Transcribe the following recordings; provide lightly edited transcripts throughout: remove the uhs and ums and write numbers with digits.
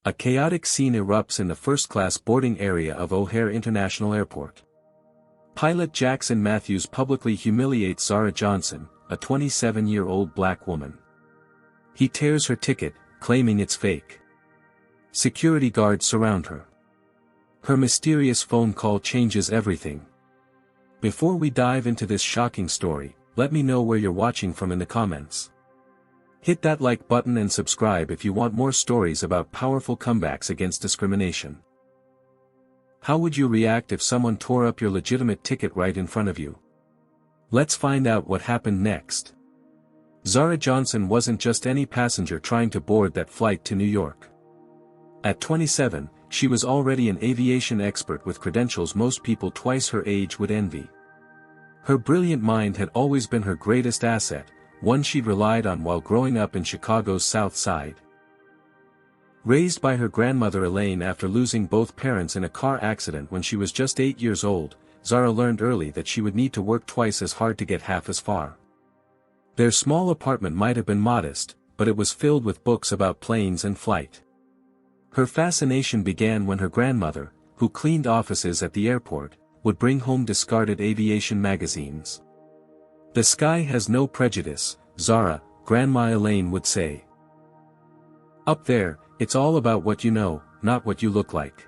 A chaotic scene erupts in the first-class boarding area of O'Hare International Airport. Pilot Jackson Matthews publicly humiliates Zara Johnson, a 27-year-old black woman. He tears her ticket, claiming it's fake. Security guards surround her. Her mysterious phone call changes everything. Before we dive into this shocking story, let me know where you're watching from in the comments. Hit that like button and subscribe if you want more stories about powerful comebacks against discrimination. How would you react if someone tore up your legitimate ticket right in front of you? Let's find out what happened next. Zara Johnson wasn't just any passenger trying to board that flight to New York. At 27, she was already an aviation expert with credentials most people twice her age would envy. Her brilliant mind had always been her greatest asset, one she'd relied on while growing up in Chicago's South Side. Raised by her grandmother Elaine after losing both parents in a car accident when she was just 8 years old, Zara learned early that she would need to work twice as hard to get half as far. Their small apartment might have been modest, but it was filled with books about planes and flight. Her fascination began when her grandmother, who cleaned offices at the airport, would bring home discarded aviation magazines. "The sky has no prejudice, Zara," Grandma Elaine would say. "Up there, it's all about what you know, not what you look like."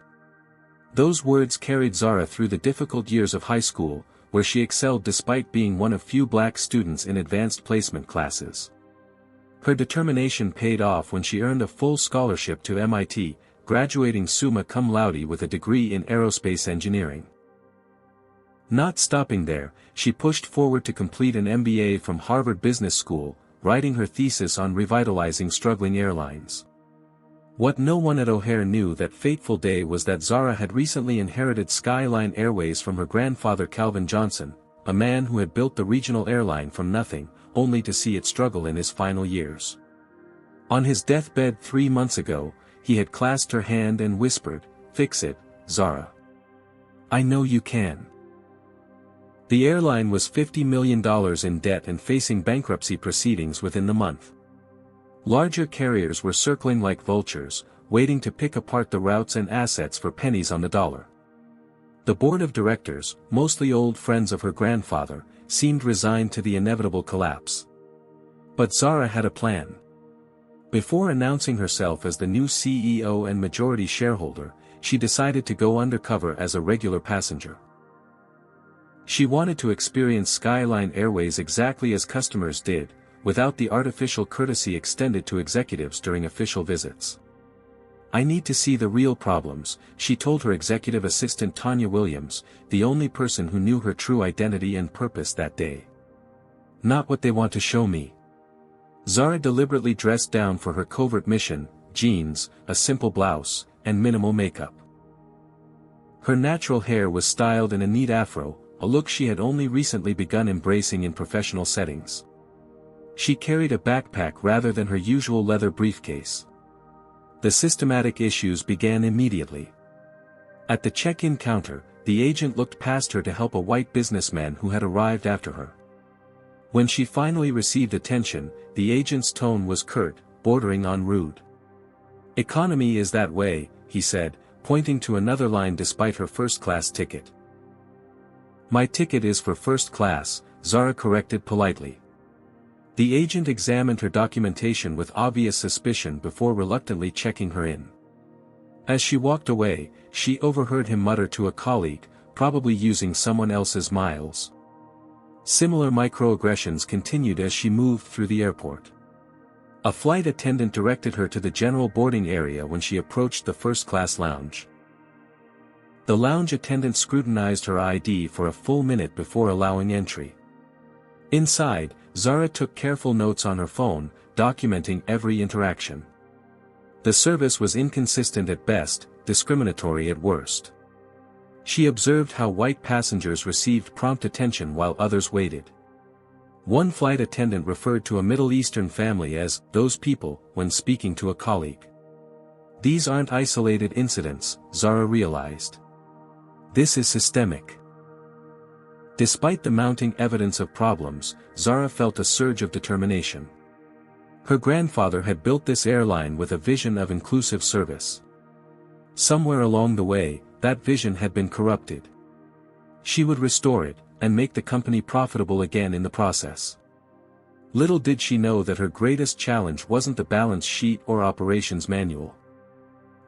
Those words carried Zara through the difficult years of high school, where she excelled despite being one of few black students in advanced placement classes. Her determination paid off when she earned a full scholarship to MIT, graduating summa cum laude with a degree in aerospace engineering. Not stopping there, she pushed forward to complete an MBA from Harvard Business School, writing her thesis on revitalizing struggling airlines. What no one at O'Hare knew that fateful day was that Zara had recently inherited Skyline Airways from her grandfather Calvin Johnson, a man who had built the regional airline from nothing, only to see it struggle in his final years. On his deathbed 3 months ago, he had clasped her hand and whispered, "Fix it, Zara. I know you can." The airline was $50 million in debt and facing bankruptcy proceedings within the month. Larger carriers were circling like vultures, waiting to pick apart the routes and assets for pennies on the dollar. The board of directors, mostly old friends of her grandfather, seemed resigned to the inevitable collapse. But Zara had a plan. Before announcing herself as the new CEO and majority shareholder, she decided to go undercover as a regular passenger. She wanted to experience Skyline Airways exactly as customers did, without the artificial courtesy extended to executives during official visits. "I need to see the real problems," she told her executive assistant Tanya Williams, the only person who knew her true identity and purpose that day. "Not what they want to show me." Zara deliberately dressed down for her covert mission: jeans, a simple blouse, and minimal makeup. Her natural hair was styled in a neat afro, a look she had only recently begun embracing in professional settings. She carried a backpack rather than her usual leather briefcase. The systematic issues began immediately. At the check-in counter, the agent looked past her to help a white businessman who had arrived after her. When she finally received attention, the agent's tone was curt, bordering on rude. "Economy is that way," he said, pointing to another line despite her first-class ticket. "My ticket is for first class," Zara corrected politely. The agent examined her documentation with obvious suspicion before reluctantly checking her in. As she walked away, she overheard him mutter to a colleague, probably using someone else's miles. Similar microaggressions continued as she moved through the airport. A flight attendant directed her to the general boarding area when she approached the first-class lounge. The lounge attendant scrutinized her ID for a full minute before allowing entry. Inside, Zara took careful notes on her phone, documenting every interaction. The service was inconsistent at best, discriminatory at worst. She observed how white passengers received prompt attention while others waited. One flight attendant referred to a Middle Eastern family as "those people" when speaking to a colleague. These aren't isolated incidents, Zara realized. This is systemic. Despite the mounting evidence of problems, Zara felt a surge of determination. Her grandfather had built this airline with a vision of inclusive service. Somewhere along the way, that vision had been corrupted. She would restore it, and make the company profitable again in the process. Little did she know that her greatest challenge wasn't the balance sheet or operations manual.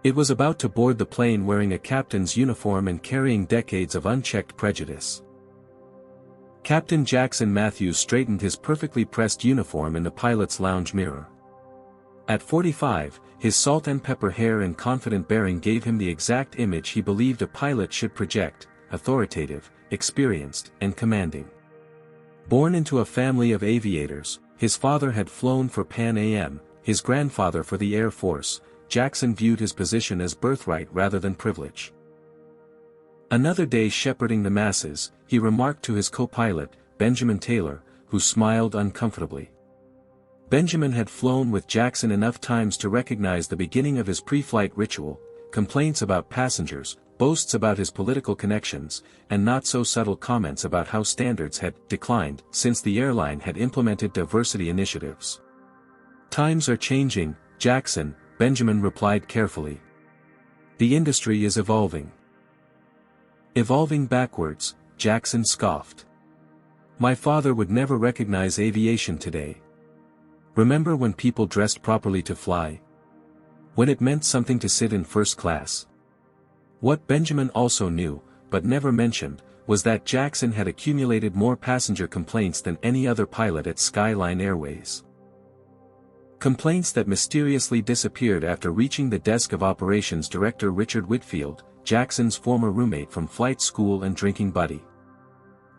It was about to board the plane wearing a captain's uniform and carrying decades of unchecked prejudice. Captain Jackson Matthews straightened his perfectly pressed uniform in the pilot's lounge mirror. At 45, his salt and pepper hair and confident bearing gave him the exact image he believed a pilot should project: authoritative, experienced, and commanding. Born into a family of aviators, his father had flown for Pan Am, his grandfather for the Air Force. Jackson viewed his position as birthright rather than privilege. Another day shepherding the masses, he remarked to his co-pilot, Benjamin Taylor, who smiled uncomfortably. Benjamin had flown with Jackson enough times to recognize the beginning of his pre-flight ritual: complaints about passengers, boasts about his political connections, and not-so-subtle comments about how standards had declined since the airline had implemented diversity initiatives. "Times are changing, Jackson," Benjamin replied carefully. "The industry is evolving." "Evolving backwards," Jackson scoffed. "My father would never recognize aviation today. Remember when people dressed properly to fly? When it meant something to sit in first class?" What Benjamin also knew, but never mentioned, was that Jackson had accumulated more passenger complaints than any other pilot at Skyline Airways. Complaints that mysteriously disappeared after reaching the desk of Operations Director Richard Whitfield, Jackson's former roommate from flight school and drinking buddy.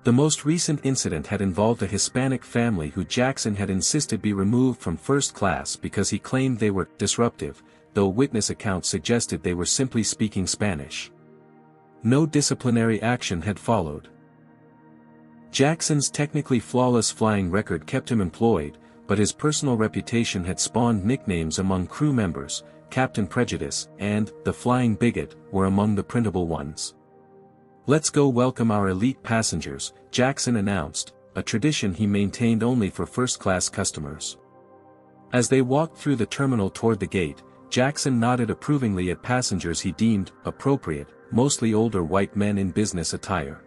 The most recent incident had involved a Hispanic family who Jackson had insisted be removed from first class because he claimed they were disruptive, though witness accounts suggested they were simply speaking Spanish. No disciplinary action had followed. Jackson's technically flawless flying record kept him employed, but his personal reputation had spawned nicknames among crew members. Captain Prejudice and the Flying Bigot were among the printable ones. "Let's go welcome our elite passengers," Jackson announced, a tradition he maintained only for first-class customers. As they walked through the terminal toward the gate, Jackson nodded approvingly at passengers he deemed appropriate, mostly older white men in business attire.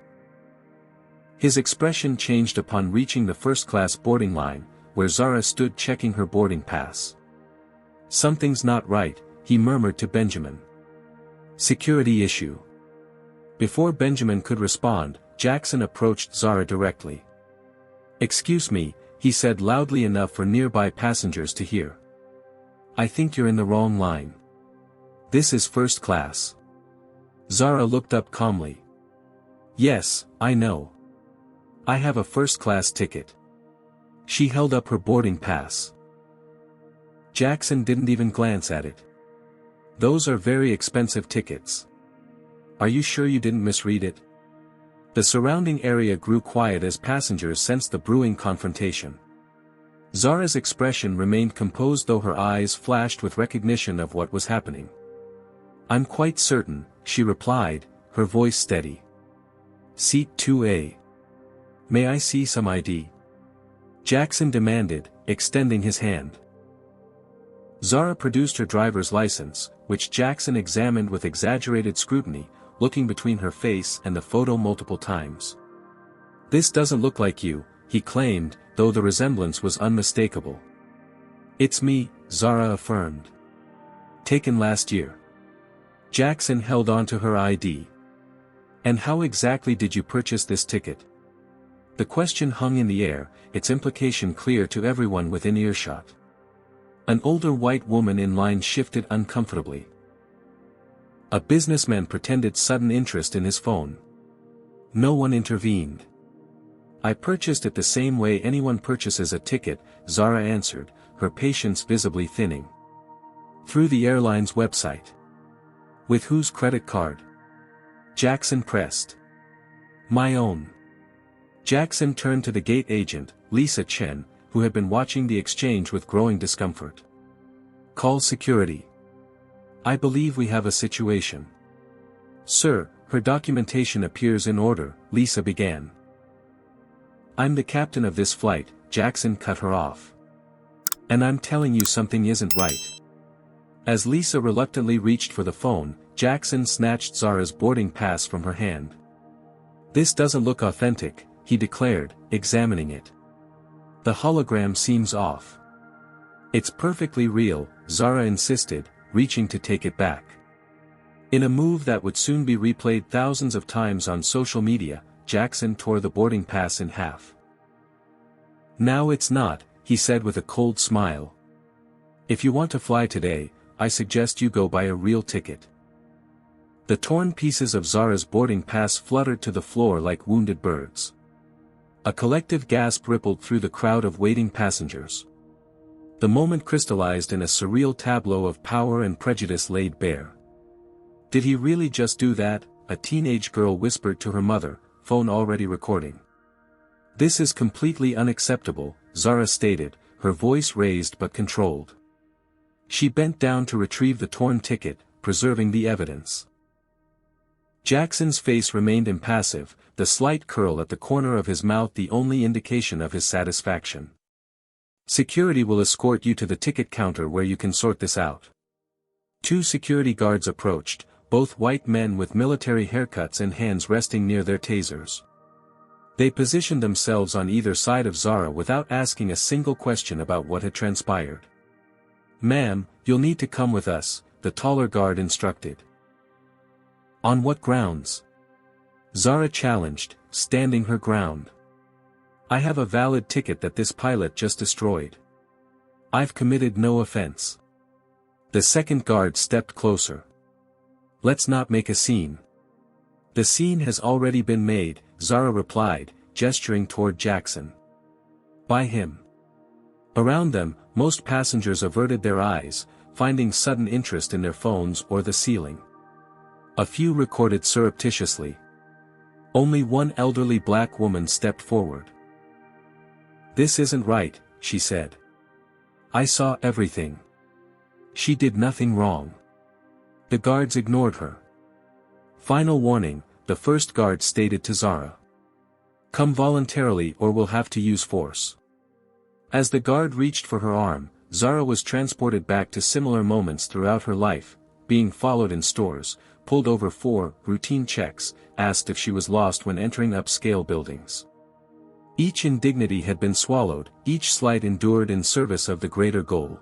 His expression changed upon reaching the first-class boarding line, where Zara stood checking her boarding pass. "Something's not right," he murmured to Benjamin. "Security issue." Before Benjamin could respond, Jackson approached Zara directly. "Excuse me," he said loudly enough for nearby passengers to hear. "I think you're in the wrong line. This is first class." Zara looked up calmly. "Yes, I know. I have a first-class ticket." She held up her boarding pass. Jackson didn't even glance at it. "Those are very expensive tickets. Are you sure you didn't misread it?" The surrounding area grew quiet as passengers sensed the brewing confrontation. Zara's expression remained composed though her eyes flashed with recognition of what was happening. "I'm quite certain," she replied, her voice steady. "Seat 2A. May I see some ID?" Jackson demanded, extending his hand. Zara produced her driver's license, which Jackson examined with exaggerated scrutiny, looking between her face and the photo multiple times. "This doesn't look like you," he claimed, though the resemblance was unmistakable. "It's me," Zara affirmed. "Taken last year." Jackson held on to her ID. "And how exactly did you purchase this ticket?" The question hung in the air, its implication clear to everyone within earshot. An older white woman in line shifted uncomfortably. A businessman pretended sudden interest in his phone. No one intervened. "I purchased it the same way anyone purchases a ticket," Zara answered, her patience visibly thinning. "Through the airline's website." "With whose credit card?" Jackson pressed. "My own." Jackson turned to the gate agent, Lisa Chen, who had been watching the exchange with growing discomfort. "Call security. I believe we have a situation." "Sir, her documentation appears in order," Lisa began. "I'm the captain of this flight," Jackson cut her off. "And I'm telling you something isn't right. As Lisa reluctantly reached for the phone, Jackson snatched Zara's boarding pass from her hand. "This doesn't look authentic," he declared, examining it. "The hologram seems off." "It's perfectly real," Zara insisted, reaching to take it back. In a move that would soon be replayed thousands of times on social media, Jackson tore the boarding pass in half. "Now it's not," he said with a cold smile. "If you want to fly today, I suggest you go buy a real ticket." The torn pieces of Zara's boarding pass fluttered to the floor like wounded birds. A collective gasp rippled through the crowd of waiting passengers. The moment crystallized in a surreal tableau of power and prejudice laid bare. "Did he really just do that?" a teenage girl whispered to her mother, phone already recording. "This is completely unacceptable," Zara stated, her voice raised but controlled. She bent down to retrieve the torn ticket, preserving the evidence. Jackson's face remained impassive, the slight curl at the corner of his mouth the only indication of his satisfaction. "Security will escort you to the ticket counter where you can sort this out." Two security guards approached, both white men with military haircuts and hands resting near their tasers. They positioned themselves on either side of Zara without asking a single question about what had transpired. "Ma'am, you'll need to come with us," the taller guard instructed. "On what grounds?" Zara challenged, standing her ground. "I have a valid ticket that this pilot just destroyed. I've committed no offense." The second guard stepped closer. "Let's not make a scene." "The scene has already been made," Zara replied, gesturing toward Jackson. "By him." Around them, most passengers averted their eyes, finding sudden interest in their phones or the ceiling. A few recorded surreptitiously. Only one elderly black woman stepped forward. "This isn't right," she said. "I saw everything. She did nothing wrong." The guards ignored her. "Final warning," the first guard stated to Zara. "Come voluntarily or we'll have to use force." As the guard reached for her arm, Zara was transported back to similar moments throughout her life, being followed in stores, pulled over for routine checks, asked if she was lost when entering upscale buildings. Each indignity had been swallowed, each slight endured in service of the greater goal.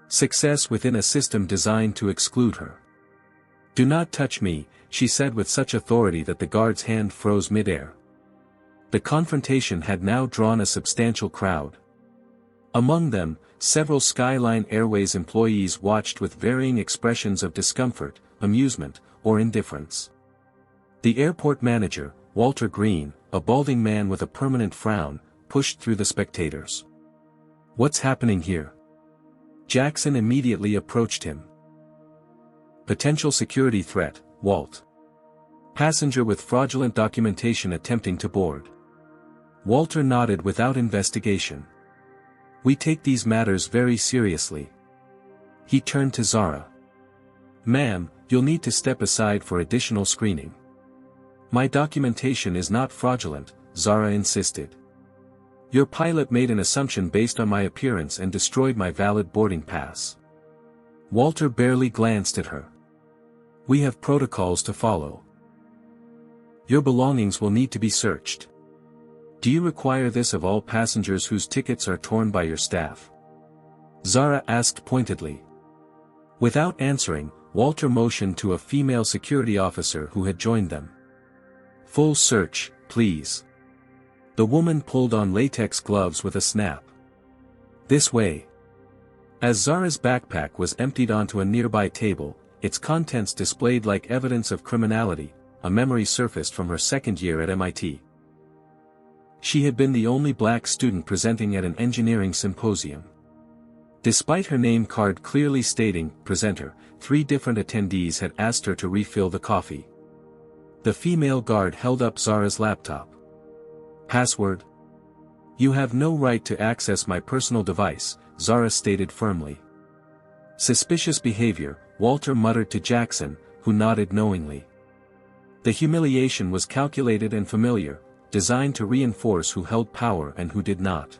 Success within a system designed to exclude her. "Do not touch me," she said with such authority that the guard's hand froze mid-air. The confrontation had now drawn a substantial crowd. Among them, several Skyline Airways employees watched with varying expressions of discomfort, amusement, or indifference. The airport manager, Walter Green, a balding man with a permanent frown, pushed through the spectators. "What's happening here?" Jackson immediately approached him. "Potential security threat, Walt. Passenger with fraudulent documentation attempting to board." Walter nodded without investigation. "We take these matters very seriously." He turned to Zara. "Ma'am, you'll need to step aside for additional screening." "My documentation is not fraudulent," Zara insisted. "Your pilot made an assumption based on my appearance and destroyed my valid boarding pass." Walter barely glanced at her. "We have protocols to follow. Your belongings will need to be searched. Do you require this of all passengers whose tickets are torn by your staff?" Zara asked pointedly. Without answering, Walter motioned to a female security officer who had joined them. "Full search, please." The woman pulled on latex gloves with a snap. "This way." As Zara's backpack was emptied onto a nearby table, its contents displayed like evidence of criminality, a memory surfaced from her second year at MIT. She had been the only black student presenting at an engineering symposium. Despite her name card clearly stating, presenter, 3 different attendees had asked her to refill the coffee. The female guard held up Zara's laptop. "Password?" "You have no right to access my personal device," Zara stated firmly. "Suspicious behavior," Walter muttered to Jackson, who nodded knowingly. The humiliation was calculated and familiar, designed to reinforce who held power and who did not.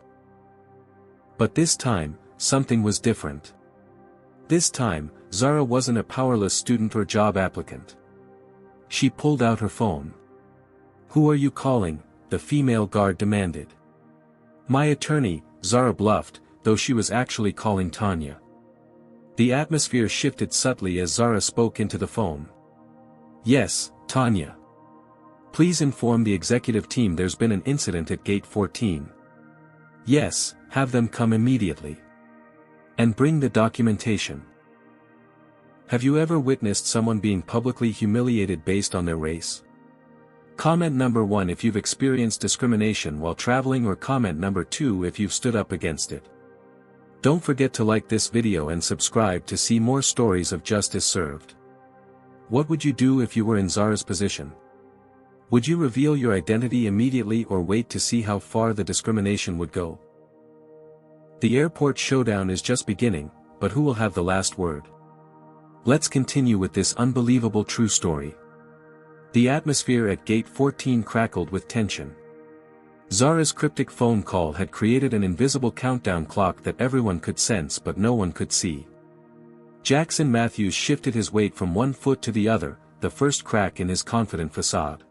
But this time, something was different. This time, Zara wasn't a powerless student or job applicant. She pulled out her phone. "Who are you calling?" the female guard demanded. "My attorney," Zara bluffed, though she was actually calling Tanya. The atmosphere shifted subtly as Zara spoke into the phone. "Yes, Tanya. Please inform the executive team there's been an incident at Gate 14. Yes, have them come immediately. And bring the documentation." Have you ever witnessed someone being publicly humiliated based on their race? Comment number 1 if you've experienced discrimination while traveling, or comment number 2 if you've stood up against it. Don't forget to like this video and subscribe to see more stories of justice served. What would you do if you were in Zara's position? Would you reveal your identity immediately or wait to see how far the discrimination would go? The airport showdown is just beginning, but who will have the last word? Let's continue with this unbelievable true story. The atmosphere at Gate 14 crackled with tension. Zara's cryptic phone call had created an invisible countdown clock that everyone could sense but no one could see. Jackson Matthews shifted his weight from one foot to the other, the first crack in his confident facade.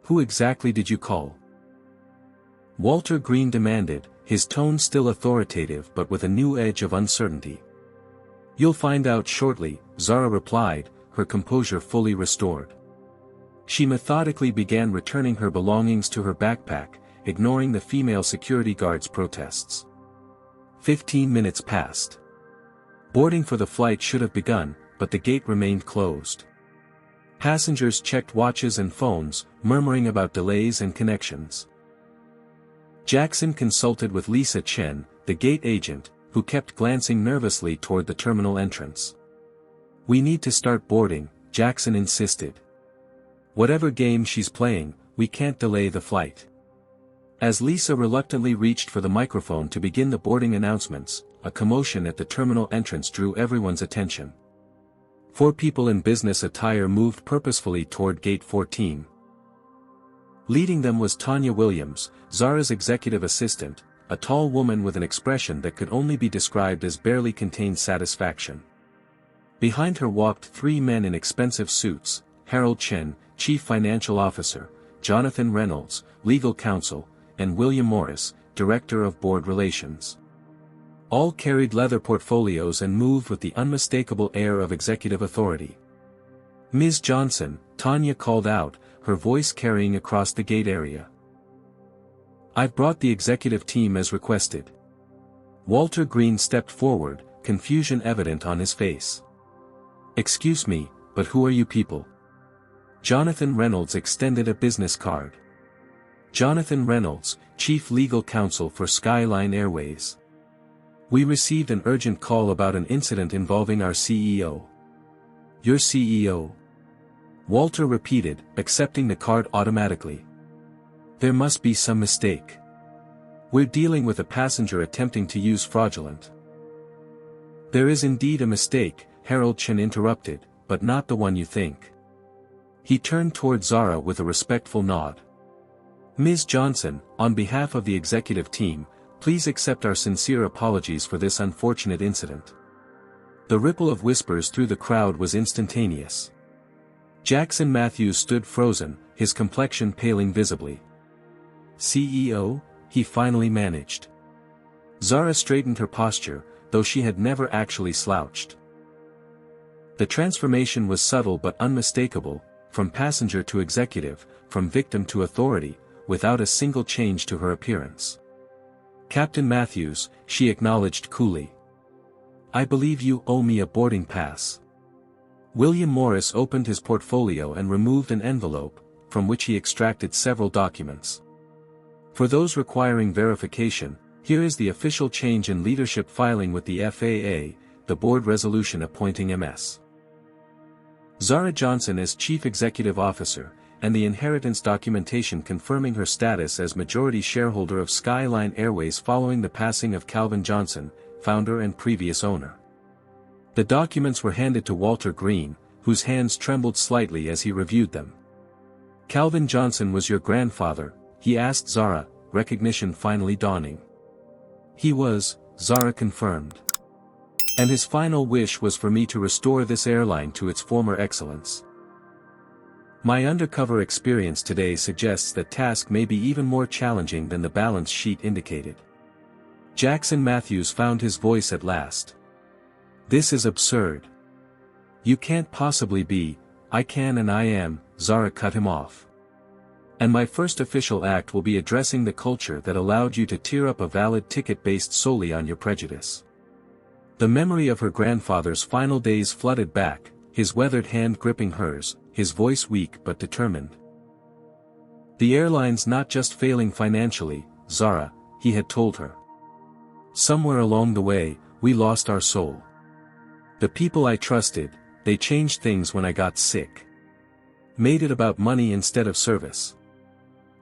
"Who exactly did you call?" Walter Green demanded, his tone still authoritative but with a new edge of uncertainty. "You'll find out shortly," Zara replied, her composure fully restored. She methodically began returning her belongings to her backpack, ignoring the female security guard's protests. 15 minutes passed. Boarding for the flight should have begun, but the gate remained closed. Passengers checked watches and phones, murmuring about delays and connections. Jackson consulted with Lisa Chen, the gate agent, who kept glancing nervously toward the terminal entrance. "We need to start boarding," Jackson insisted. "Whatever game she's playing, we can't delay the flight." As Lisa reluctantly reached for the microphone to begin the boarding announcements, a commotion at the terminal entrance drew everyone's attention. 4 people in business attire moved purposefully toward Gate 14. Leading them was Tanya Williams, Zara's executive assistant, a tall woman with an expression that could only be described as barely contained satisfaction. Behind her walked 3 men in expensive suits: Harold Chen, Chief Financial Officer, Jonathan Reynolds, Legal Counsel, and William Morris, Director of Board Relations. All carried leather portfolios and moved with the unmistakable air of executive authority. "Ms. Johnson," Tanya called out, her voice carrying across the gate area. "I've brought the executive team as requested." Walter Green stepped forward, confusion evident on his face. "Excuse me, but who are you people?" Jonathan Reynolds extended a business card. Jonathan Reynolds, Chief Legal Counsel for Skyline Airways. "We received an urgent call about an incident involving our CEO." "Your CEO?" Walter repeated, accepting the card automatically. "There must be some mistake. We're dealing with a passenger attempting to use fraudulent." "There is indeed a mistake," Harold Chen interrupted, "but not the one you think." He turned toward Zara with a respectful nod. "Ms. Johnson, on behalf of the executive team, please accept our sincere apologies for this unfortunate incident." The ripple of whispers through the crowd was instantaneous. Jackson Matthews stood frozen, his complexion paling visibly. "CEO?" he finally managed. Zara straightened her posture, though she had never actually slouched. The transformation was subtle but unmistakable, from passenger to executive, from victim to authority, without a single change to her appearance. "Captain Matthews," she acknowledged coolly. "I believe you owe me a boarding pass." William Morris opened his portfolio and removed an envelope, from which he extracted several documents. "For those requiring verification, here is the official change in leadership filing with the FAA, the board resolution appointing Ms. Zara Johnson as Chief Executive Officer, and the inheritance documentation confirming her status as majority shareholder of Skyline Airways following the passing of Calvin Johnson, founder and previous owner. The documents were handed to Walter Green, whose hands trembled slightly as he reviewed them. "Calvin Johnson was your grandfather?" he asked Zara, recognition finally dawning. "He was," Zara confirmed. And his final wish was for me to restore this airline to its former excellence. My undercover experience today suggests that task may be even more challenging than the balance sheet indicated. Jackson Matthews found his voice at last. This is absurd. You can't possibly be. I can and I am, Zara cut him off. And my first official act will be addressing the culture that allowed you to tear up a valid ticket based solely on your prejudice. The memory of her grandfather's final days flooded back, his weathered hand gripping hers, his voice weak but determined. The airline's not just failing financially, Zara, he had told her. Somewhere along the way, we lost our soul. The people I trusted, they changed things when I got sick. Made it about money instead of service.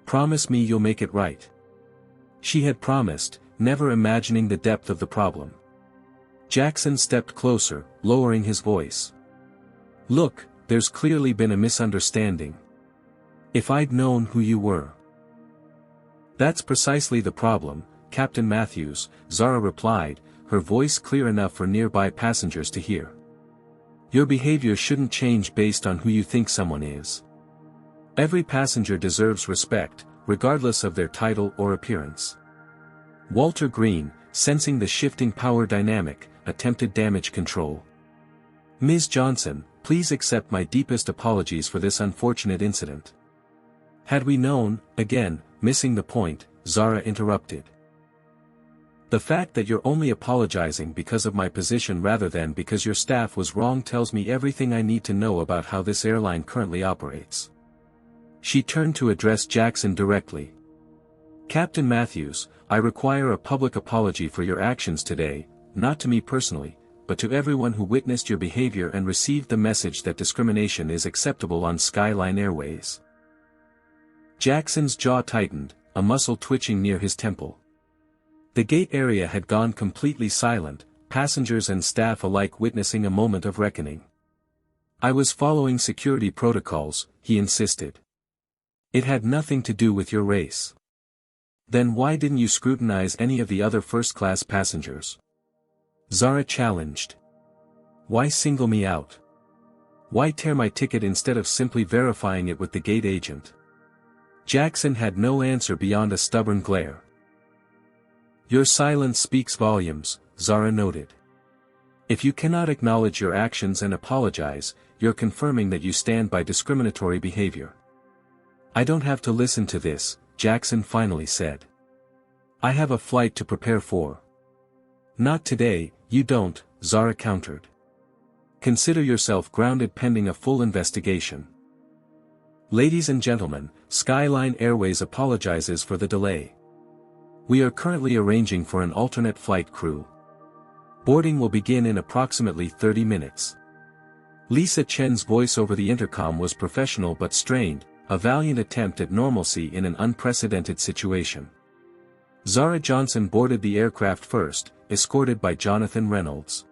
Promise me you'll make it right. She had promised, never imagining the depth of the problem. Jackson stepped closer, lowering his voice. Look, there's clearly been a misunderstanding. If I'd known who you were. That's precisely the problem, Captain Matthews, Zara replied, her voice clear enough for nearby passengers to hear. Your behavior shouldn't change based on who you think someone is. Every passenger deserves respect, regardless of their title or appearance. Walter Green, sensing the shifting power dynamic, attempted damage control. Ms. Johnson, please accept my deepest apologies for this unfortunate incident. Had we known, again, missing the point, Zara interrupted. The fact that you're only apologizing because of my position rather than because your staff was wrong tells me everything I need to know about how this airline currently operates. She turned to address Jackson directly. Captain Matthews, I require a public apology for your actions today, not to me personally, but to everyone who witnessed your behavior and received the message that discrimination is acceptable on Skyline Airways. Jackson's jaw tightened, a muscle twitching near his temple. The gate area had gone completely silent, passengers and staff alike witnessing a moment of reckoning. I was following security protocols, he insisted. It had nothing to do with your race. Then why didn't you scrutinize any of the other first-class passengers? Zara challenged. Why single me out? Why tear my ticket instead of simply verifying it with the gate agent? Jackson had no answer beyond a stubborn glare. Your silence speaks volumes, Zara noted. If you cannot acknowledge your actions and apologize, you're confirming that you stand by discriminatory behavior. I don't have to listen to this, Jackson finally said. I have a flight to prepare for. Not today, you don't, Zara countered. Consider yourself grounded pending a full investigation. Ladies and gentlemen, Skyline Airways apologizes for the delay. We are currently arranging for an alternate flight crew. Boarding will begin in approximately 30 minutes. Lisa Chen's voice over the intercom was professional but strained, a valiant attempt at normalcy in an unprecedented situation. Zara Johnson boarded the aircraft first, escorted by Jonathan Reynolds.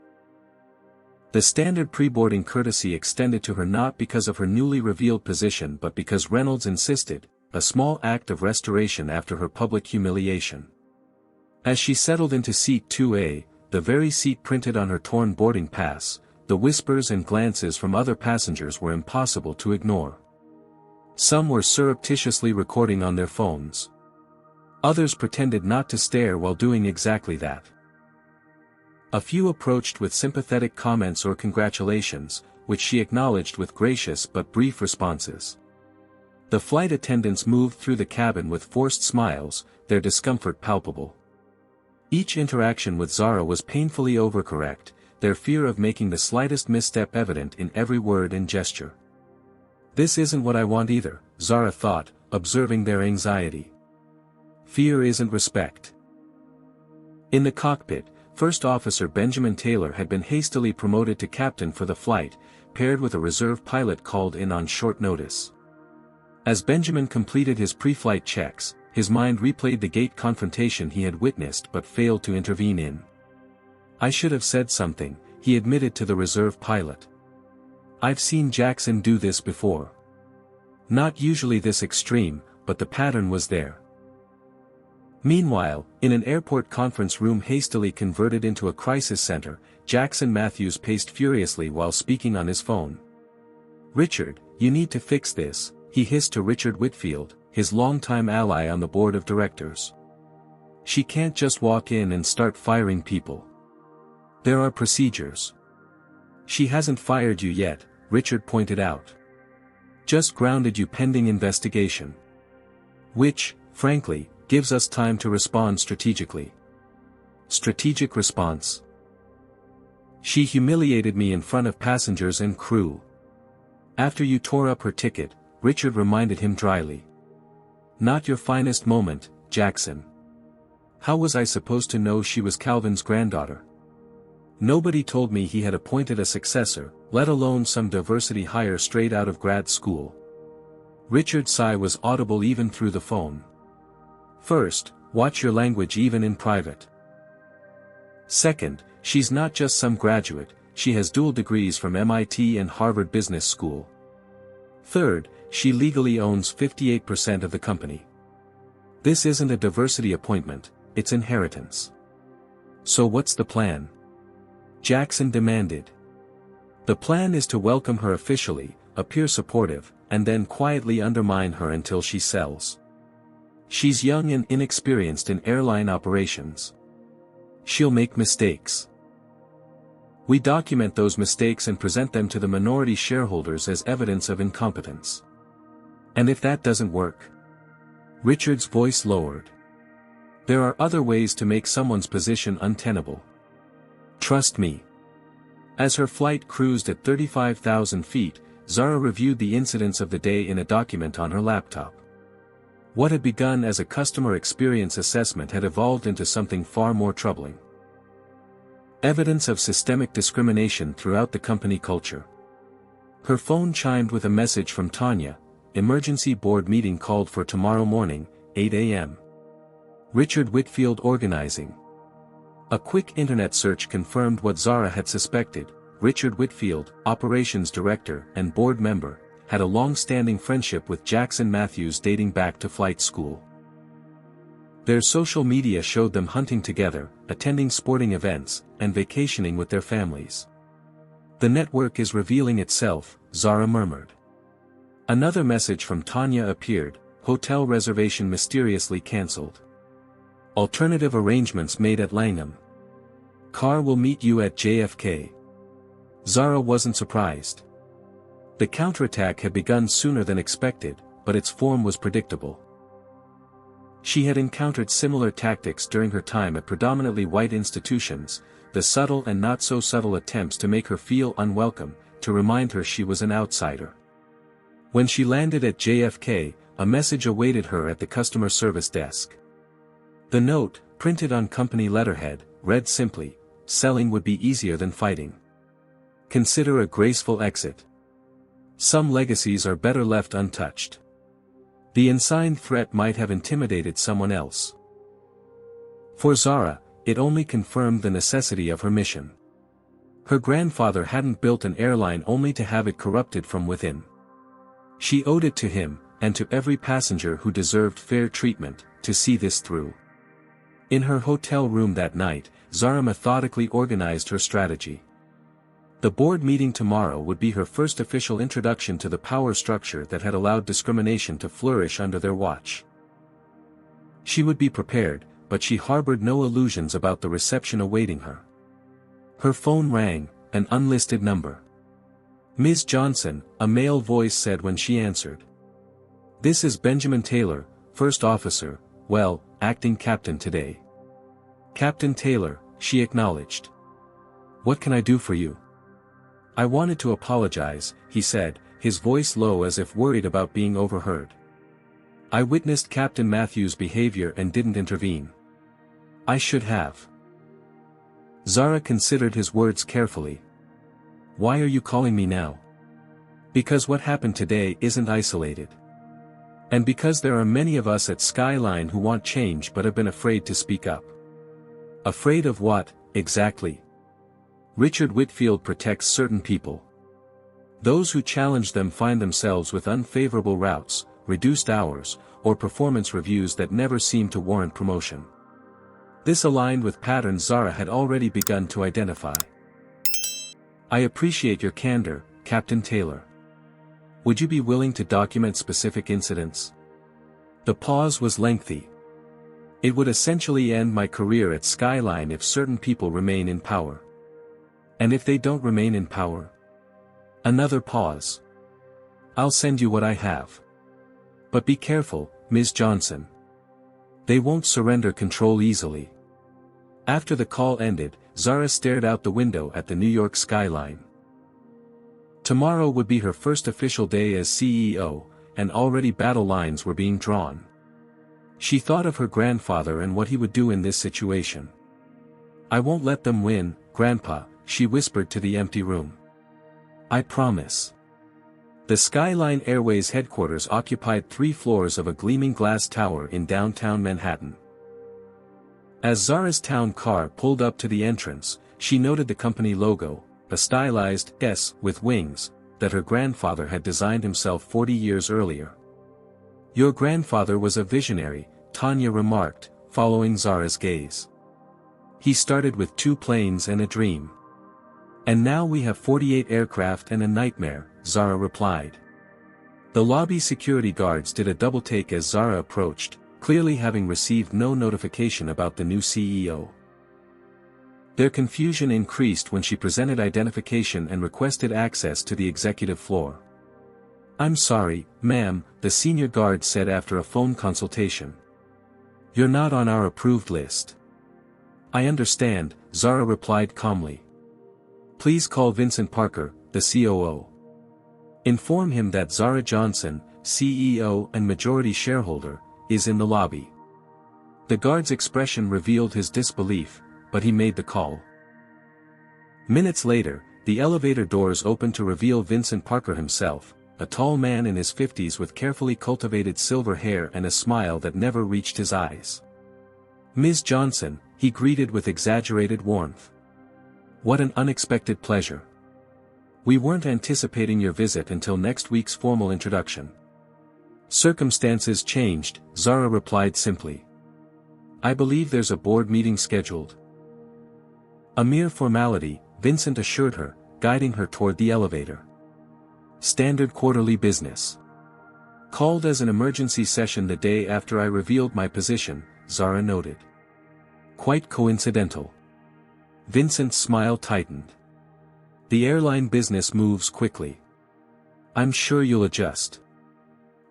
The standard pre-boarding courtesy extended to her not because of her newly revealed position but because Reynolds insisted, a small act of restoration after her public humiliation. As she settled into seat 2A, the very seat printed on her torn boarding pass, the whispers and glances from other passengers were impossible to ignore. Some were surreptitiously recording on their phones. Others pretended not to stare while doing exactly that. A few approached with sympathetic comments or congratulations, which she acknowledged with gracious but brief responses. The flight attendants moved through the cabin with forced smiles, their discomfort palpable. Each interaction with Zara was painfully overcorrect, their fear of making the slightest misstep evident in every word and gesture. This isn't what I want either, Zara thought, observing their anxiety. Fear isn't respect. In the cockpit, First Officer Benjamin Taylor had been hastily promoted to captain for the flight, paired with a reserve pilot called in on short notice. As Benjamin completed his pre-flight checks, his mind replayed the gate confrontation he had witnessed but failed to intervene in. I should have said something, he admitted to the reserve pilot. I've seen Jackson do this before. Not usually this extreme, but the pattern was there. Meanwhile, in an airport conference room hastily converted into a crisis center, Jackson Matthews paced furiously while speaking on his phone. "Richard, you need to fix this," he hissed to Richard Whitfield, his longtime ally on the board of directors. "She can't just walk in and start firing people. There are procedures." "She hasn't fired you yet," Richard pointed out. "Just grounded you pending investigation. Which, frankly, gives us time to respond strategically." "Strategic response?" "She humiliated me in front of passengers and crew. After you tore up her ticket," Richard reminded him dryly. "Not your finest moment, Jackson. How was I supposed to know she was Calvin's granddaughter? Nobody told me he had appointed a successor, let alone some diversity hire straight out of grad school." Richard's sigh was audible even through the phone. "First, watch your language even in private. Second, she's not just some graduate, she has dual degrees from MIT and Harvard Business School. Third, she legally owns 58% of the company. This isn't a diversity appointment, it's inheritance. So what's the plan?" Jackson demanded. "The plan is to welcome her officially, appear supportive, and then quietly undermine her until she sells. She's young and inexperienced in airline operations. She'll make mistakes. We document those mistakes and present them to the minority shareholders as evidence of incompetence. And if that doesn't work?" Richard's voice lowered. "There are other ways to make someone's position untenable. Trust me." As her flight cruised at 35,000 feet, Zara reviewed the incidents of the day in a document on her laptop. What had begun as a customer experience assessment had evolved into something far more troubling. Evidence of systemic discrimination throughout the company culture. Her phone chimed with a message from Tanya: "Emergency board meeting called for tomorrow morning, 8 a.m. Richard Whitfield organizing." A quick internet search confirmed what Zara had suspected. Richard Whitfield, operations director and board member, had a long-standing friendship with Jackson Matthews dating back to flight school. Their social media showed them hunting together, attending sporting events, and vacationing with their families. "The network is revealing itself," Zara murmured. Another message from Tanya appeared: "Hotel reservation mysteriously cancelled. Alternative arrangements made at Langham. Car will meet you at JFK." Zara wasn't surprised. The counterattack had begun sooner than expected, but its form was predictable. She had encountered similar tactics during her time at predominantly white institutions, the subtle and not-so-subtle attempts to make her feel unwelcome, to remind her she was an outsider. When she landed at JFK, a message awaited her at the customer service desk. The note, printed on company letterhead, read simply: "Selling would be easier than fighting. Consider a graceful exit. Some legacies are better left untouched." The unsigned threat might have intimidated someone else. For Zara, it only confirmed the necessity of her mission. Her grandfather hadn't built an airline only to have it corrupted from within. She owed it to him, and to every passenger who deserved fair treatment, to see this through. In her hotel room that night, Zara methodically organized her strategy. The board meeting tomorrow would be her first official introduction to the power structure that had allowed discrimination to flourish under their watch. She would be prepared, but she harbored no illusions about the reception awaiting her. Her phone rang, an unlisted number. "Ms. Johnson," a male voice said when she answered. "This is Benjamin Taylor, first officer, well, acting captain today." "Captain Taylor," she acknowledged. "What can I do for you?" "I wanted to apologize," he said, his voice low as if worried about being overheard. "I witnessed Captain Matthews' behavior and didn't intervene. I should have." Zara considered his words carefully. "Why are you calling me now?" "Because what happened today isn't isolated. And because there are many of us at Skyline who want change but have been afraid to speak up." "Afraid of what, exactly?" "Richard Whitfield protects certain people. Those who challenge them find themselves with unfavorable routes, reduced hours, or performance reviews that never seemed to warrant promotion. This aligned with patterns Zara had already begun to identify. "I appreciate your candor, Captain Taylor. Would you be willing to document specific incidents?" The pause was lengthy. "It would essentially end my career at Skyline if certain people remain in power. And if they don't remain in power?" Another pause. "I'll send you what I have. But be careful, Ms. Johnson. They won't surrender control easily." After the call ended, Zara stared out the window at the New York skyline. Tomorrow would be her first official day as CEO, and already battle lines were being drawn. She thought of her grandfather and what he would do in this situation. "I won't let them win, Grandpa," she whispered to the empty room. "I promise." The Skyline Airways headquarters occupied 3 floors of a gleaming glass tower in downtown Manhattan. As Zara's town car pulled up to the entrance, she noted the company logo, a stylized S with wings, that her grandfather had designed himself 40 years earlier. "Your grandfather was a visionary," Tanya remarked, following Zara's gaze. "He started with 2 planes and a dream. And now we have 48 aircraft and a nightmare," Zara replied. The lobby security guards did a double-take as Zara approached, clearly having received no notification about the new CEO. Their confusion increased when she presented identification and requested access to the executive floor. "I'm sorry, ma'am," the senior guard said after a phone consultation. "You're not on our approved list." "I understand," Zara replied calmly. "Please call Vincent Parker, the COO. Inform him that Zara Johnson, CEO and majority shareholder, is in the lobby." The guard's expression revealed his disbelief, but he made the call. Minutes later, the elevator doors opened to reveal Vincent Parker himself, a tall man in his 50s with carefully cultivated silver hair and a smile that never reached his eyes. "Ms. Johnson," he greeted with exaggerated warmth. "What an unexpected pleasure. We weren't anticipating your visit until next week's formal introduction." "Circumstances changed," Zara replied simply. "I believe there's a board meeting scheduled." "A mere formality," Vincent assured her, guiding her toward the elevator. "Standard quarterly business. Called as an emergency session the day after I revealed my position," Zara noted. "Quite coincidental." Vincent's smile tightened. "The airline business moves quickly. I'm sure you'll adjust."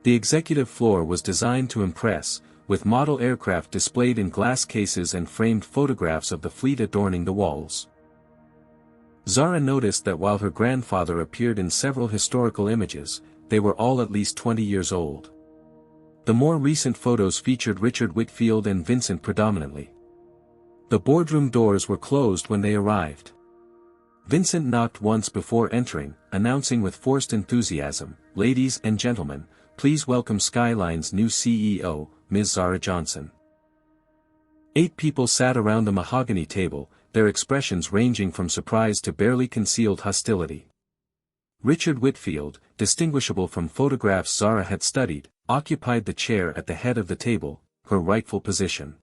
The executive floor was designed to impress, with model aircraft displayed in glass cases and framed photographs of the fleet adorning the walls. Zara noticed that while her grandfather appeared in several historical images, they were all at least 20 years old. The more recent photos featured Richard Whitfield and Vincent predominantly. The boardroom doors were closed when they arrived. Vincent knocked once before entering, announcing with forced enthusiasm, "Ladies and gentlemen, please welcome Skyline's new CEO, Ms. Zara Johnson." 8 people sat around the mahogany table, their expressions ranging from surprise to barely concealed hostility. Richard Whitfield, distinguishable from photographs Zara had studied, occupied the chair at the head of the table, her rightful position.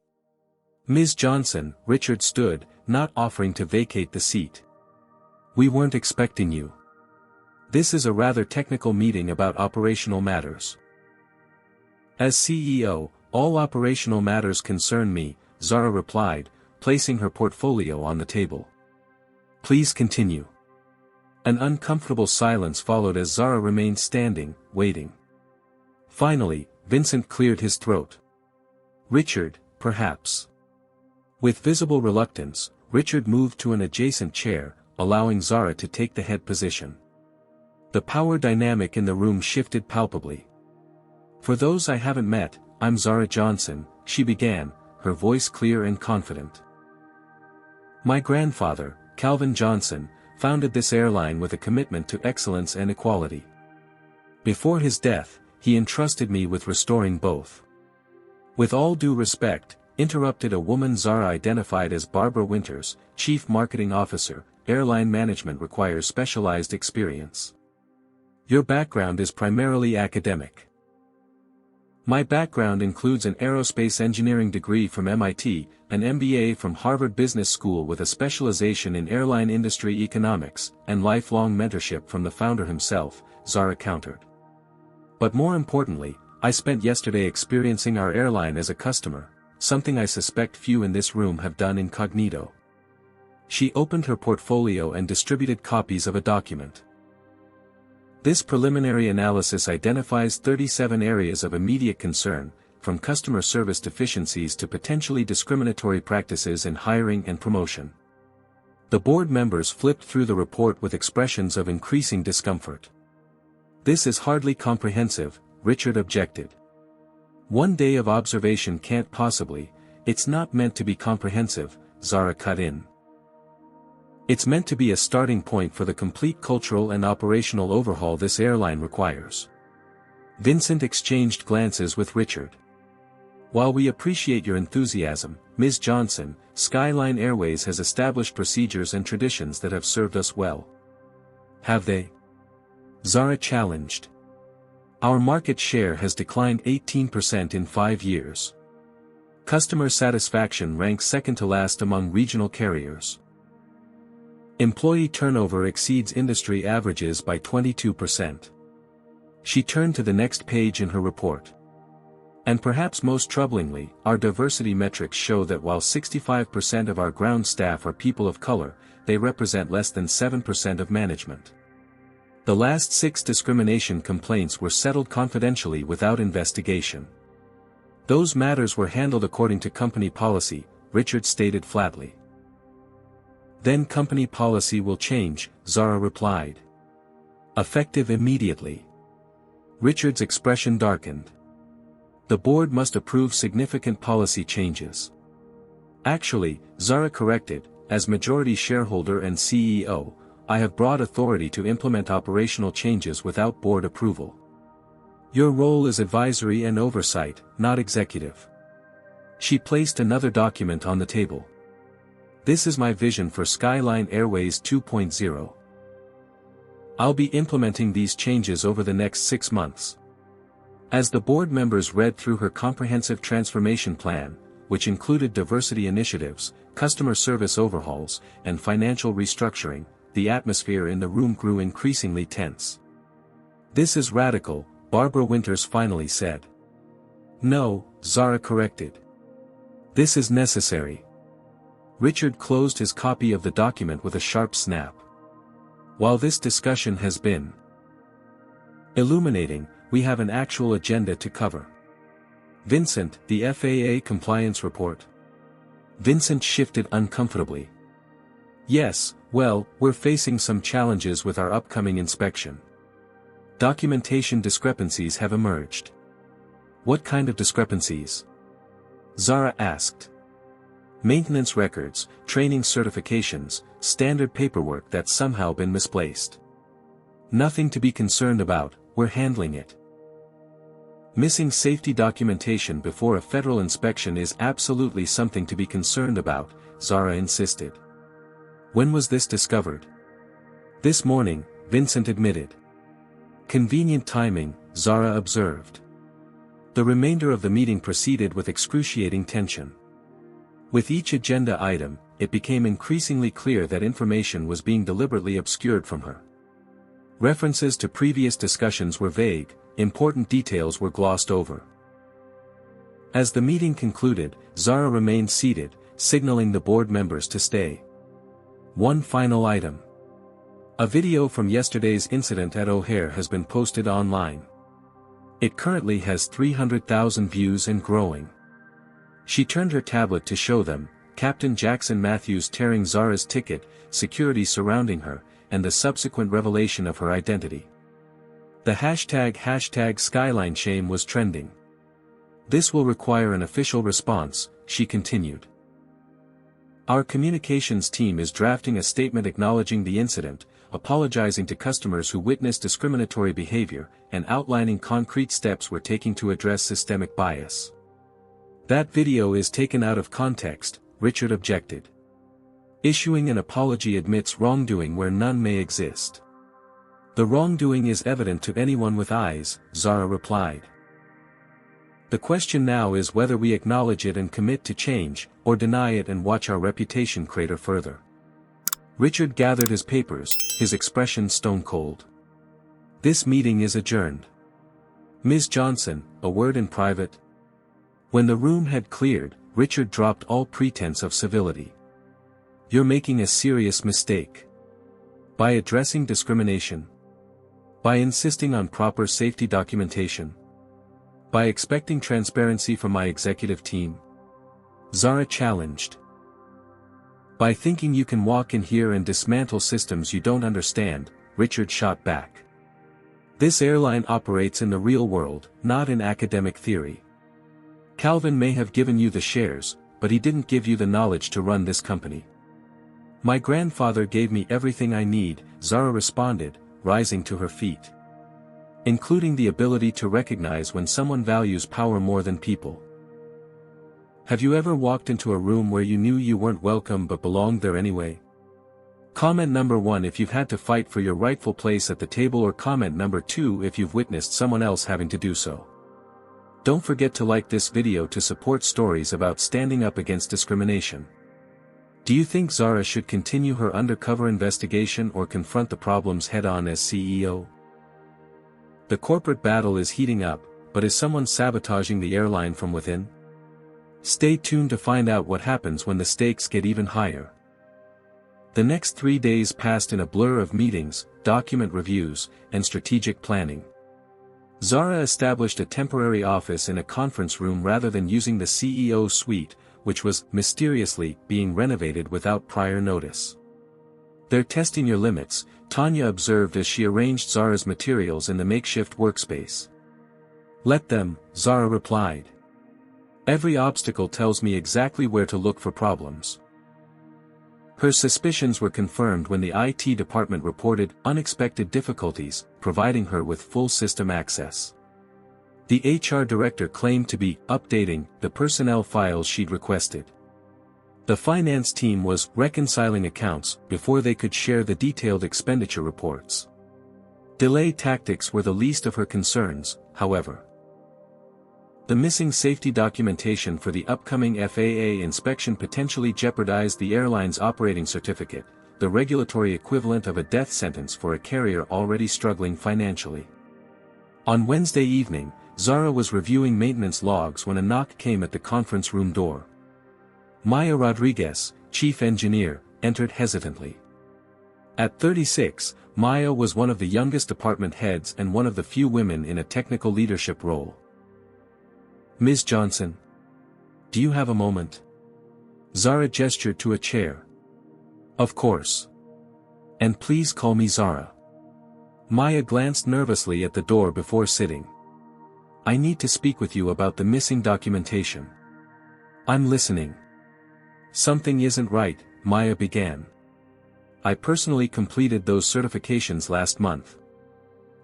"Ms. Johnson," Richard stood, not offering to vacate the seat. "We weren't expecting you. This is a rather technical meeting about operational matters." "As CEO, all operational matters concern me," Zara replied, placing her portfolio on the table. "Please continue." An uncomfortable silence followed as Zara remained standing, waiting. Finally, Vincent cleared his throat. "Richard, perhaps." With visible reluctance, Richard moved to an adjacent chair, allowing Zara to take the head position. The power dynamic in the room shifted palpably. "For those I haven't met, I'm Zara Johnson," she began, her voice clear and confident. "My grandfather, Calvin Johnson, founded this airline with a commitment to excellence and equality. Before his death, he entrusted me with restoring both." "With all due respect," interrupted a woman Zara identified as Barbara Winters, Chief Marketing Officer, "airline management requires specialized experience. Your background is primarily academic." My background includes an aerospace engineering degree from MIT, an MBA from Harvard Business School with a specialization in airline industry economics, and lifelong mentorship from the founder himself, Zara countered. But more importantly, I spent yesterday experiencing our airline as a customer, something I suspect few in this room have done incognito. She opened her portfolio and distributed copies of a document. This preliminary analysis identifies 37 areas of immediate concern, from customer service deficiencies to potentially discriminatory practices in hiring and promotion. The board members flipped through the report with expressions of increasing discomfort. "This is hardly comprehensive," Richard objected. "One day of observation can't possibly, it's not meant to be comprehensive," Zara cut in. "It's meant to be a starting point for the complete cultural and operational overhaul this airline requires." Vincent exchanged glances with Richard. "While we appreciate your enthusiasm, Ms. Johnson, Skyline Airways has established procedures and traditions that have served us well." "Have they?" Zara challenged. "Our market share has declined 18% in 5 years. Customer satisfaction ranks second to last among regional carriers. Employee turnover exceeds industry averages by 22%. She turned to the next page in her report. "And perhaps most troublingly, our diversity metrics show that while 65% of our ground staff are people of color, they represent less than 7% of management. The last 6 discrimination complaints were settled confidentially without investigation. Those matters were handled according to company policy," Richard stated flatly. "Then company policy will change," Zara replied. "Effective immediately." Richard's expression darkened. "The board must approve significant policy changes." "Actually," Zara corrected, "as majority shareholder and CEO, I have broad authority to implement operational changes without board approval. Your role is advisory and oversight, not executive." She placed another document on the table. "This is my vision for Skyline Airways 2.0. I'll be implementing these changes over the next 6 months." As the board members read through her comprehensive transformation plan, which included diversity initiatives, customer service overhauls, and financial restructuring, the atmosphere in the room grew increasingly tense. "This is radical," Barbara Winters finally said. "No," Zara corrected. "This is necessary." Richard closed his copy of the document with a sharp snap. "While this discussion has been illuminating, we have an actual agenda to cover." "Vincent, the FAA compliance report." Vincent shifted uncomfortably. "Yes, well, we're facing some challenges with our upcoming inspection. Documentation discrepancies have emerged." "What kind of discrepancies?" Zara asked. "Maintenance records, training certifications, standard paperwork that's somehow been misplaced." "Nothing to be concerned about, we're handling it." "Missing safety documentation before a federal inspection is absolutely something to be concerned about," Zara insisted. "When was this discovered?" "This morning," Vincent admitted. "Convenient timing," Zara observed. The remainder of the meeting proceeded with excruciating tension. With each agenda item, it became increasingly clear that information was being deliberately obscured from her. References to previous discussions were vague, important details were glossed over. As the meeting concluded, Zara remained seated, signaling the board members to stay. One final item. A video from yesterday's incident at O'Hare has been posted online. It currently has 300,000 views and growing. She turned her tablet to show them, Captain Jackson Matthews tearing Zara's ticket, security surrounding her, and the subsequent revelation of her identity. The hashtag Skyline shame was trending. "This will require an official response," she continued. "Our communications team is drafting a statement acknowledging the incident, apologizing to customers who witnessed discriminatory behavior, and outlining concrete steps we're taking to address systemic bias." "That video is taken out of context," Richard objected. "Issuing an apology admits wrongdoing where none may exist." "The wrongdoing is evident to anyone with eyes," Zara replied. The question now is whether we acknowledge it and commit to change, or deny it and watch our reputation crater further. Richard gathered his papers, his expression stone cold. This meeting is adjourned. Ms. Johnson, a word in private. When the room had cleared, Richard dropped all pretense of civility. You're making a serious mistake. By addressing discrimination. By insisting on proper safety documentation. By expecting transparency from my executive team. Zara challenged. By thinking you can walk in here and dismantle systems you don't understand, Richard shot back. This airline operates in the real world, not in academic theory. Calvin may have given you the shares, but he didn't give you the knowledge to run this company. My grandfather gave me everything I need, Zara responded, rising to her feet. Including the ability to recognize when someone values power more than people. Have you ever walked into a room where you knew you weren't welcome but belonged there anyway? Comment number 1 if you've had to fight for your rightful place at the table, or comment number 2 if you've witnessed someone else having to do so. Don't forget to like this video to support stories about standing up against discrimination. Do you think Zara should continue her undercover investigation or confront the problems head-on as CEO? The corporate battle is heating up, but is someone sabotaging the airline from within? Stay tuned to find out what happens when the stakes get even higher. The next 3 days passed in a blur of meetings, document reviews, and strategic planning. Zara established a temporary office in a conference room rather than using the CEO suite, which was, mysteriously, being renovated without prior notice. They're testing your limits, Tanya observed as she arranged Zara's materials in the makeshift workspace. Let them, Zara replied. Every obstacle tells me exactly where to look for problems. Her suspicions were confirmed when the IT department reported unexpected difficulties, providing her with full system access. The HR director claimed to be updating the personnel files she'd requested. The finance team was reconciling accounts before they could share the detailed expenditure reports. Delay tactics were the least of her concerns, however. The missing safety documentation for the upcoming FAA inspection potentially jeopardized the airline's operating certificate, the regulatory equivalent of a death sentence for a carrier already struggling financially. On Wednesday evening, Zara was reviewing maintenance logs when a knock came at the conference room door. Maya Rodriguez, chief engineer, entered hesitantly. At 36, Maya was one of the youngest department heads and one of the few women in a technical leadership role. Ms. Johnson. Do you have a moment? Zara gestured to a chair. Of course. And please call me Zara. Maya glanced nervously at the door before sitting. I need to speak with you about the missing documentation. I'm listening. Something isn't right, Maya began. I personally completed those certifications last month.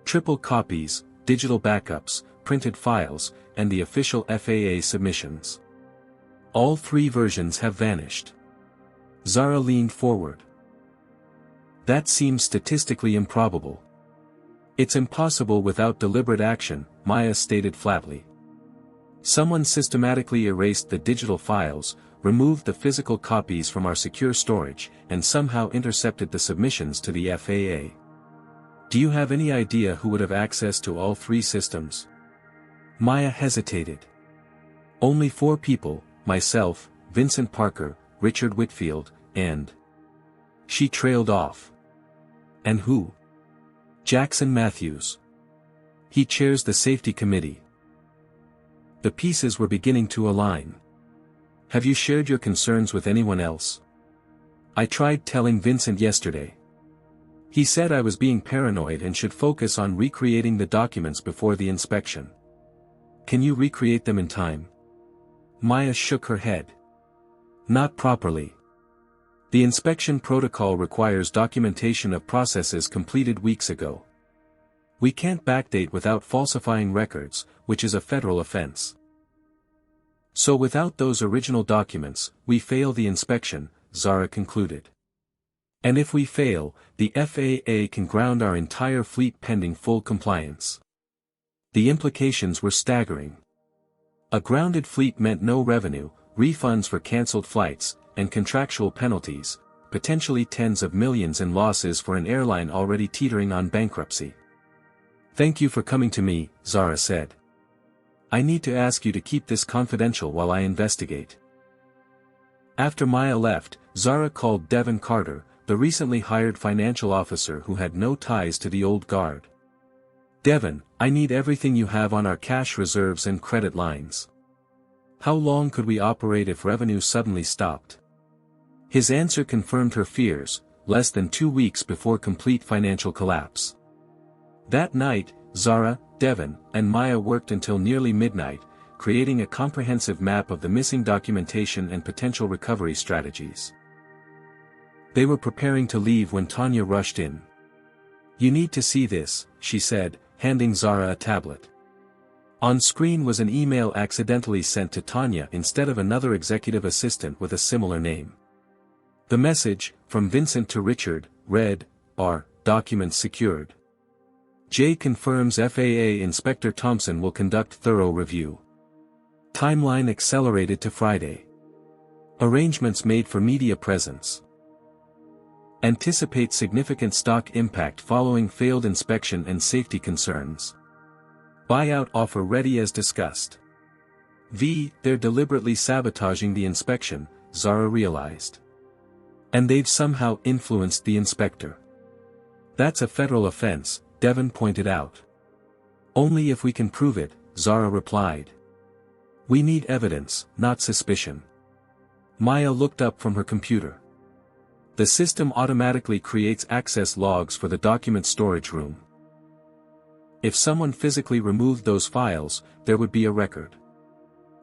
Triple copies, digital backups, printed files, and the official FAA submissions. All 3 versions have vanished. Zara leaned forward. That seems statistically improbable. It's impossible without deliberate action, Maya stated flatly. Someone systematically erased the digital files, removed the physical copies from our secure storage, and somehow intercepted the submissions to the FAA. Do you have any idea who would have access to all 3 systems? Maya hesitated. Only 4 people, myself, Vincent Parker, Richard Whitfield, and... She trailed off. And who? Jackson Matthews. He chairs the safety committee. The pieces were beginning to align. Have you shared your concerns with anyone else? I tried telling Vincent yesterday. He said I was being paranoid and should focus on recreating the documents before the inspection. Can you recreate them in time? Maya shook her head. Not properly. The inspection protocol requires documentation of processes completed weeks ago. We can't backdate without falsifying records, which is a federal offense. So without those original documents, we fail the inspection, Zara concluded. And if we fail, the FAA can ground our entire fleet pending full compliance. The implications were staggering. A grounded fleet meant no revenue, refunds for cancelled flights, and contractual penalties, potentially tens of millions in losses for an airline already teetering on bankruptcy. "Thank you for coming to me," Zara said. "I need to ask you to keep this confidential while I investigate." After Maya left, Zara called Devon Carter, the recently hired financial officer who had no ties to the old guard. "Devon, I need everything you have on our cash reserves and credit lines. How long could we operate if revenue suddenly stopped?" His answer confirmed her fears, less than 2 weeks before complete financial collapse. That night, Zara, Devon, and Maya worked until nearly midnight, creating a comprehensive map of the missing documentation and potential recovery strategies. They were preparing to leave when Tanya rushed in. "You need to see this," she said, handing Zara a tablet. On screen was an email accidentally sent to Tanya instead of another executive assistant with a similar name. The message, from Vincent to Richard, read, "Are documents secured? J confirms FAA Inspector Thompson will conduct thorough review. Timeline accelerated to Friday. Arrangements made for media presence. Anticipate significant stock impact following failed inspection and safety concerns. Buyout offer ready as discussed." They're deliberately sabotaging the inspection, Zara realized. And they've somehow influenced the inspector. "That's a federal offense," Devon pointed out. "Only if we can prove it," Zara replied. "We need evidence, not suspicion." Maya looked up from her computer. "The system automatically creates access logs for the document storage room. If someone physically removed those files, there would be a record."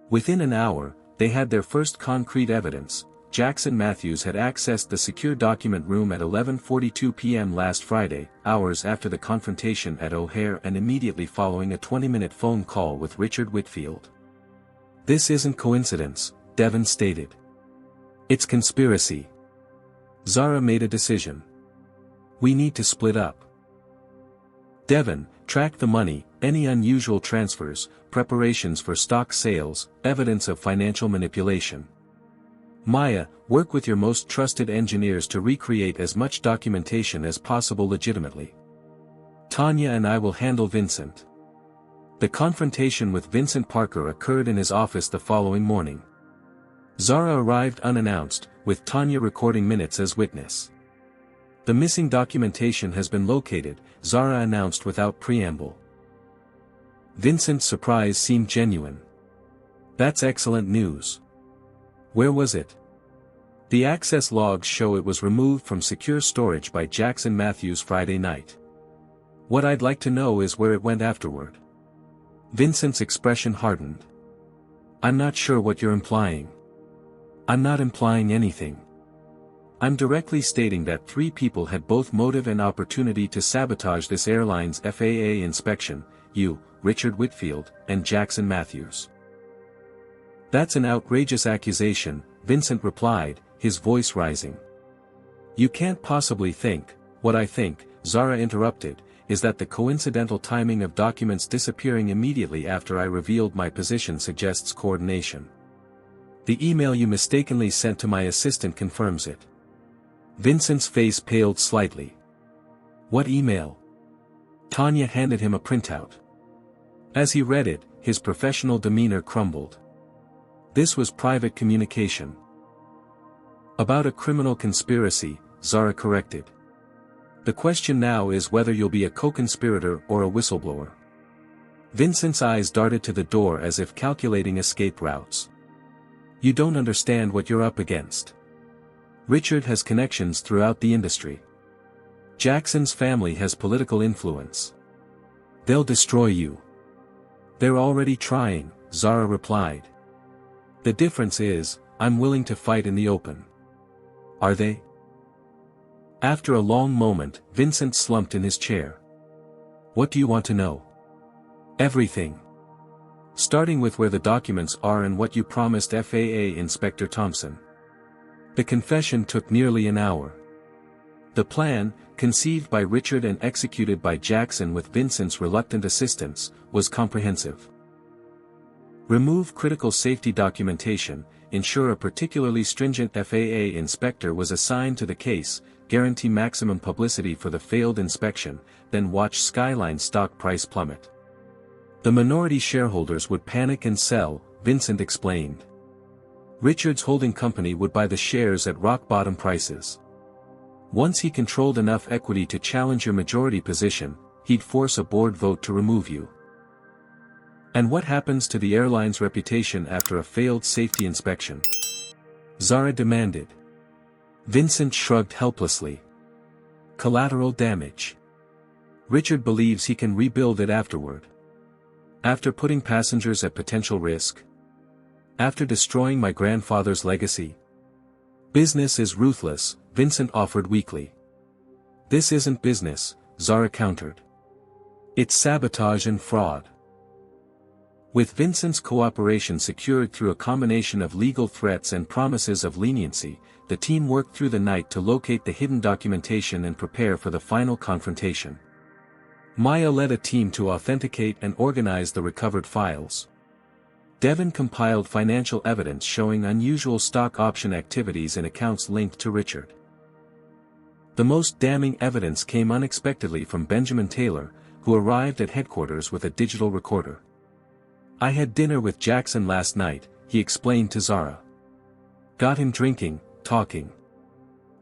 Within an hour, they had their first concrete evidence. Jackson Matthews had accessed the secure document room at 11:42 p.m. last Friday, hours after the confrontation at O'Hare and immediately following a 20-minute phone call with Richard Whitfield. "This isn't coincidence," Devon stated. "It's conspiracy." Zara made a decision. "We need to split up." Devon, track the money, any unusual transfers, preparations for stock sales, evidence of financial manipulation. Maya, work with your most trusted engineers to recreate as much documentation as possible legitimately. Tanya and I will handle Vincent. The confrontation with Vincent Parker occurred in his office the following morning. Zara arrived unannounced, with Tanya recording minutes as witness. "The missing documentation has been located," Zara announced without preamble. Vincent's surprise seemed genuine. "That's excellent news. Where was it?" "The access logs show it was removed from secure storage by Jackson Matthews Friday night. What I'd like to know is where it went afterward." Vincent's expression hardened. "I'm not sure what you're implying." "I'm not implying anything. I'm directly stating that 3 people had both motive and opportunity to sabotage this airline's FAA inspection: you, Richard Whitfield, and Jackson Matthews." "That's an outrageous accusation," Vincent replied, his voice rising. "You can't possibly think, what I think," Zara interrupted, "is that the coincidental timing of documents disappearing immediately after I revealed my position suggests coordination. The email you mistakenly sent to my assistant confirms it." Vincent's face paled slightly. "What email?" Tanya handed him a printout. As he read it, his professional demeanor crumbled. This was private communication. "About a criminal conspiracy," Zara corrected. "The question now is whether you'll be a co-conspirator or a whistleblower." Vincent's eyes darted to the door as if calculating escape routes. "You don't understand what you're up against. Richard has connections throughout the industry. Jackson's family has political influence. They'll destroy you." "They're already trying," Zara replied. "The difference is, I'm willing to fight in the open." "Are they?" After a long moment, Vincent slumped in his chair. "What do you want to know?" "Everything. Starting with where the documents are and what you promised FAA Inspector Thompson." The confession took nearly an hour. The plan, conceived by Richard and executed by Jackson with Vincent's reluctant assistance, was comprehensive. Remove critical safety documentation, ensure a particularly stringent FAA inspector was assigned to the case, guarantee maximum publicity for the failed inspection, then watch Skyline stock price plummet. The minority shareholders would panic and sell, Vincent explained. Richard's holding company would buy the shares at rock-bottom prices. Once he controlled enough equity to challenge your majority position, he'd force a board vote to remove you. And what happens to the airline's reputation after a failed safety inspection? Zara demanded. Vincent shrugged helplessly. Collateral damage. Richard believes he can rebuild it afterward. After putting passengers at potential risk? After destroying my grandfather's legacy? Business is ruthless, Vincent offered weakly. This isn't business, Zara countered. It's sabotage and fraud. With Vincent's cooperation secured through a combination of legal threats and promises of leniency, the team worked through the night to locate the hidden documentation and prepare for the final confrontation. Maya led a team to authenticate and organize the recovered files. Devon compiled financial evidence showing unusual stock option activities in accounts linked to Richard. The most damning evidence came unexpectedly from Benjamin Taylor, who arrived at headquarters with a digital recorder. I had dinner with Jackson last night, he explained to Zara. Got him drinking, talking.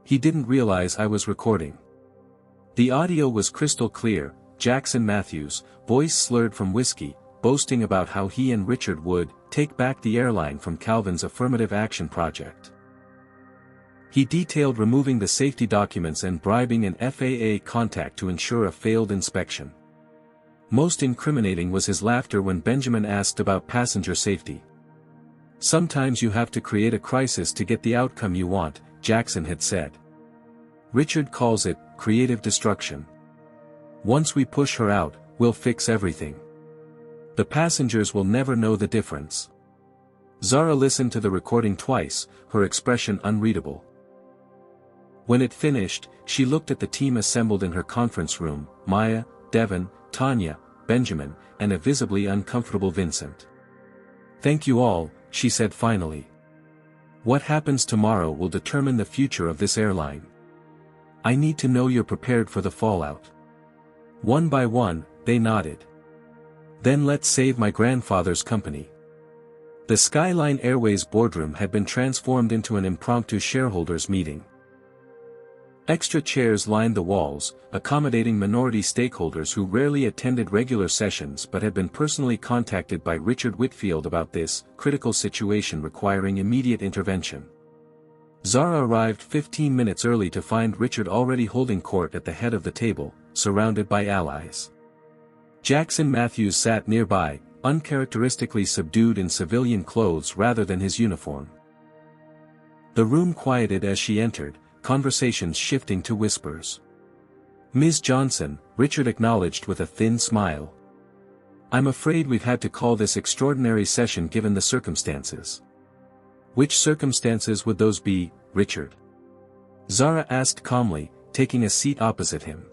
He didn't realize I was recording. The audio was crystal clear, Jackson Matthews, voice slurred from whiskey, boasting about how he and Richard would take back the airline from Calvin's affirmative action project. He detailed removing the safety documents and bribing an FAA contact to ensure a failed inspection. Most incriminating was his laughter when Benjamin asked about passenger safety. Sometimes you have to create a crisis to get the outcome you want, Jackson had said. Richard calls it creative destruction. Once we push her out, we'll fix everything. The passengers will never know the difference. Zara listened to the recording twice, her expression unreadable. When it finished, she looked at the team assembled in her conference room, Maya, Devon, Tanya, Benjamin, and a visibly uncomfortable Vincent. Thank you all, she said finally. What happens tomorrow will determine the future of this airline. I need to know you're prepared for the fallout. One by one, they nodded. Then let's save my grandfather's company. The Skyline Airways boardroom had been transformed into an impromptu shareholders' meeting. Extra chairs lined the walls, accommodating minority stakeholders who rarely attended regular sessions but had been personally contacted by Richard Whitfield about this critical situation requiring immediate intervention. Zara arrived 15 minutes early to find Richard already holding court at the head of the table, surrounded by allies. Jackson Matthews sat nearby, uncharacteristically subdued in civilian clothes rather than his uniform. The room quieted as she entered, conversations shifting to whispers. Ms. Johnson, Richard acknowledged with a thin smile. I'm afraid we've had to call this extraordinary session given the circumstances. Which circumstances would those be, Richard? Zara asked calmly, taking a seat opposite him.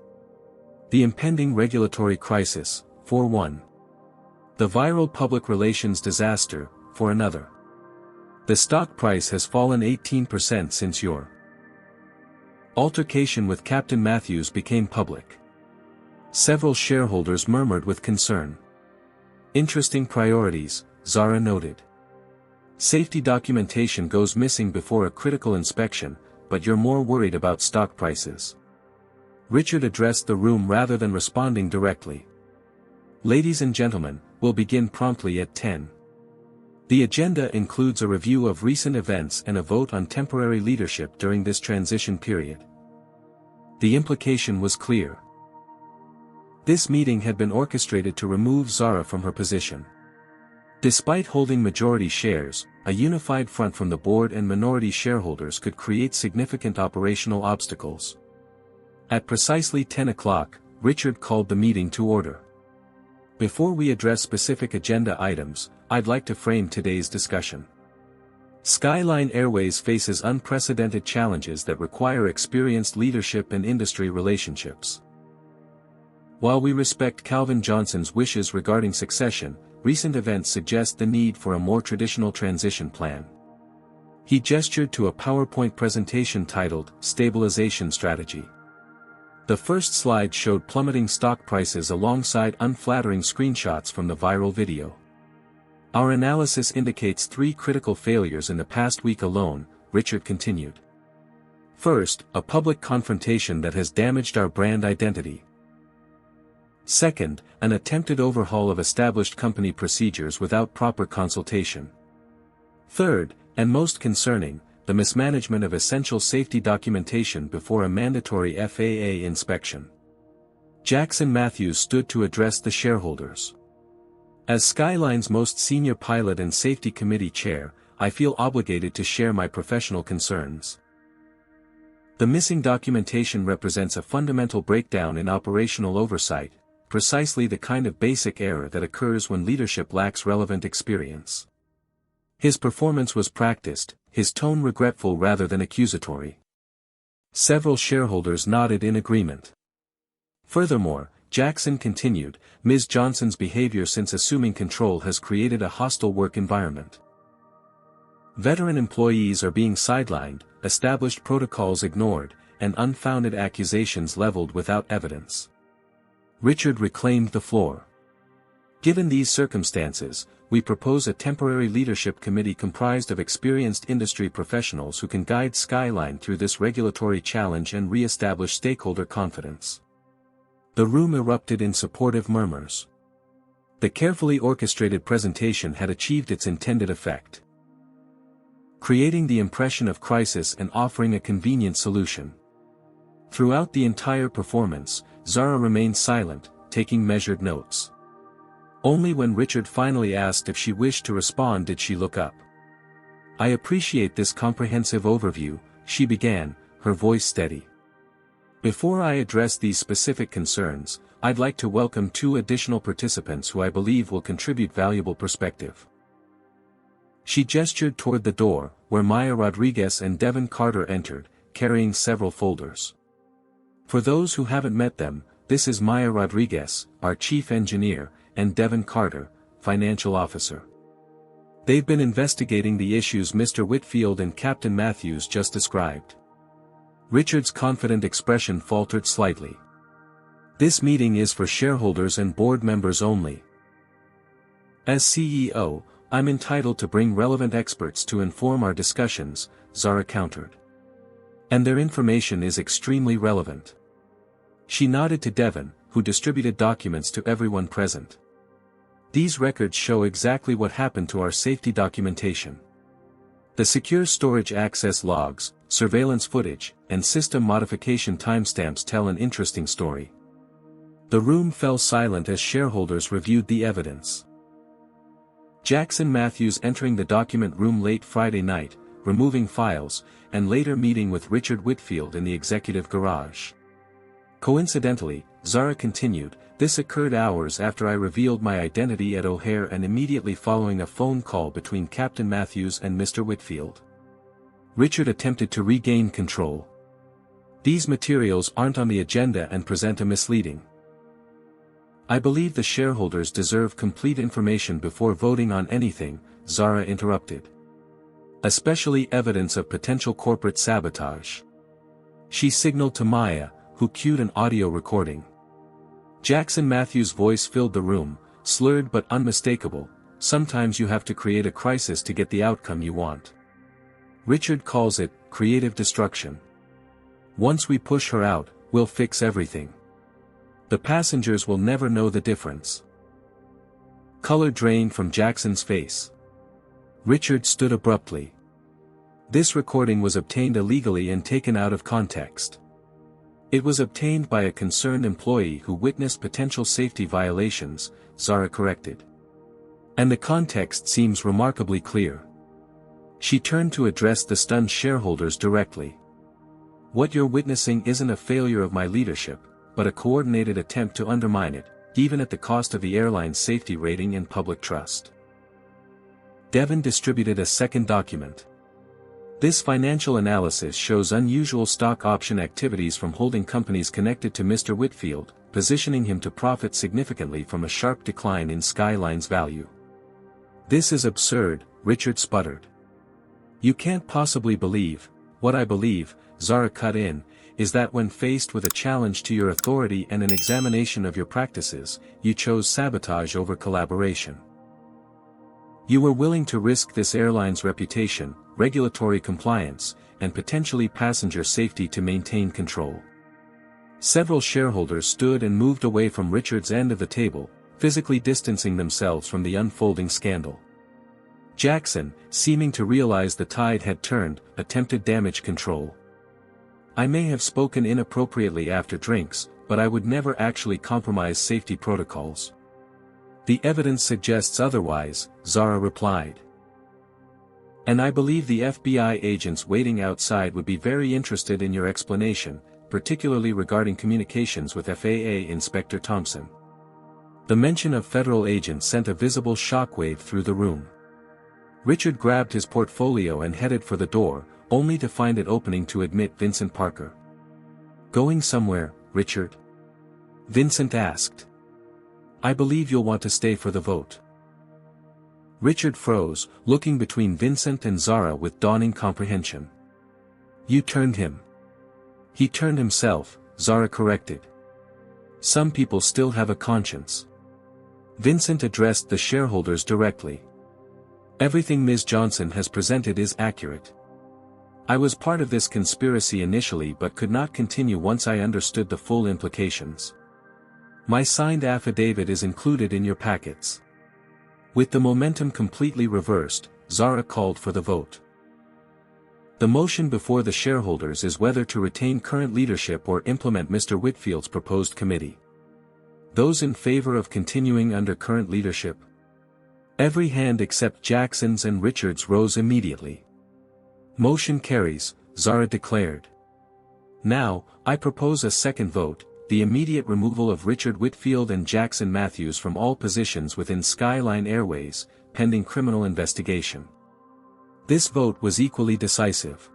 The impending regulatory crisis, for one. The viral public relations disaster, for another. The stock price has fallen 18% since your altercation with Captain Matthews became public. Several shareholders murmured with concern. Interesting priorities, Zara noted. Safety documentation goes missing before a critical inspection, but you're more worried about stock prices. Richard addressed the room rather than responding directly. Ladies and gentlemen, we'll begin promptly at 10. The agenda includes a review of recent events and a vote on temporary leadership during this transition period. The implication was clear. This meeting had been orchestrated to remove Zara from her position. Despite holding majority shares, a unified front from the board and minority shareholders could create significant operational obstacles. At precisely 10 o'clock, Richard called the meeting to order. Before we address specific agenda items, I'd like to frame today's discussion. Skyline Airways faces unprecedented challenges that require experienced leadership and industry relationships. While we respect Calvin Johnson's wishes regarding succession, recent events suggest the need for a more traditional transition plan. He gestured to a PowerPoint presentation titled, Stabilization Strategy. The first slide showed plummeting stock prices alongside unflattering screenshots from the viral video. Our analysis indicates 3 critical failures in the past week alone, Richard continued. First, a public confrontation that has damaged our brand identity. Second, an attempted overhaul of established company procedures without proper consultation. Third, and most concerning, the mismanagement of essential safety documentation before a mandatory FAA inspection. Jackson Matthews stood to address the shareholders. As Skyline's most senior pilot and safety committee chair, I feel obligated to share my professional concerns. The missing documentation represents a fundamental breakdown in operational oversight, precisely the kind of basic error that occurs when leadership lacks relevant experience. His performance was practiced, his tone regretful rather than accusatory. Several shareholders nodded in agreement. Furthermore, Jackson continued, Ms. Johnson's behavior since assuming control has created a hostile work environment. Veteran employees are being sidelined, established protocols ignored, and unfounded accusations leveled without evidence. Richard reclaimed the floor. Given these circumstances, we propose a temporary leadership committee comprised of experienced industry professionals who can guide Skyline through this regulatory challenge and re-establish stakeholder confidence. The room erupted in supportive murmurs. The carefully orchestrated presentation had achieved its intended effect, creating the impression of crisis and offering a convenient solution. Throughout the entire performance, Zara remained silent, taking measured notes. Only when Richard finally asked if she wished to respond did she look up. I appreciate this comprehensive overview, she began, her voice steady. Before I address these specific concerns, I'd like to welcome 2 additional participants who I believe will contribute valuable perspective. She gestured toward the door, where Maya Rodriguez and Devin Carter entered, carrying several folders. For those who haven't met them, this is Maya Rodriguez, our chief engineer, and Devin Carter, financial officer. They've been investigating the issues Mr. Whitfield and Captain Matthews just described. Richard's confident expression faltered slightly. This meeting is for shareholders and board members only. As CEO, I'm entitled to bring relevant experts to inform our discussions, Zara countered. And their information is extremely relevant. She nodded to Devin, who distributed documents to everyone present. These records show exactly what happened to our safety documentation. The secure storage access logs, surveillance footage, and system modification timestamps tell an interesting story. The room fell silent as shareholders reviewed the evidence. Jackson Matthews entering the document room late Friday night, removing files, and later meeting with Richard Whitfield in the executive garage. Coincidentally, Zara continued, this occurred hours after I revealed my identity at O'Hare and immediately following a phone call between Captain Matthews and Mr. Whitfield. Richard attempted to regain control. These materials aren't on the agenda and present a misleading. I believe the shareholders deserve complete information before voting on anything, Zara interrupted. Especially evidence of potential corporate sabotage. She signaled to Maya, who cued an audio recording. Jackson Matthews' voice filled the room, slurred but unmistakable, sometimes you have to create a crisis to get the outcome you want. Richard calls it, creative destruction. Once we push her out, we'll fix everything. The passengers will never know the difference. Color drained from Jackson's face. Richard stood abruptly. This recording was obtained illegally and taken out of context. It was obtained by a concerned employee who witnessed potential safety violations, Zara corrected. And the context seems remarkably clear. She turned to address the stunned shareholders directly. What you're witnessing isn't a failure of my leadership, but a coordinated attempt to undermine it, even at the cost of the airline's safety rating and public trust. Devin distributed a second document. This financial analysis shows unusual stock option activities from holding companies connected to Mr. Whitfield, positioning him to profit significantly from a sharp decline in Skyline's value. "This is absurd," Richard sputtered. "You can't possibly believe." "What I believe," Zara cut in, "is that when faced with a challenge to your authority and an examination of your practices, you chose sabotage over collaboration. You were willing to risk this airline's reputation, regulatory compliance, and potentially passenger safety to maintain control." Several shareholders stood and moved away from Richard's end of the table, physically distancing themselves from the unfolding scandal. Jackson, seeming to realize the tide had turned, attempted damage control. "I may have spoken inappropriately after drinks, but I would never actually compromise safety protocols." "The evidence suggests otherwise," Zara replied. "And I believe the FBI agents waiting outside would be very interested in your explanation, particularly regarding communications with FAA Inspector Thompson." The mention of federal agents sent a visible shockwave through the room. Richard grabbed his portfolio and headed for the door, only to find it opening to admit Vincent Parker. "Going somewhere, Richard?" Vincent asked. "I believe you'll want to stay for the vote." Richard froze, looking between Vincent and Zara with dawning comprehension. "You turned him." "He turned himself," Zara corrected. "Some people still have a conscience." Vincent addressed the shareholders directly. "Everything Ms. Johnson has presented is accurate. I was part of this conspiracy initially but could not continue once I understood the full implications. My signed affidavit is included in your packets." With the momentum completely reversed, Zara called for the vote. The motion before the shareholders is whether to retain current leadership or implement Mr. Whitfield's proposed committee. Those in favor of continuing under current leadership? Every hand except Jackson's and Richard's rose immediately. "Motion carries," Zara declared. "Now, I propose a second vote, the immediate removal of Richard Whitfield and Jackson Matthews from all positions within Skyline Airways, pending criminal investigation." This vote was equally decisive.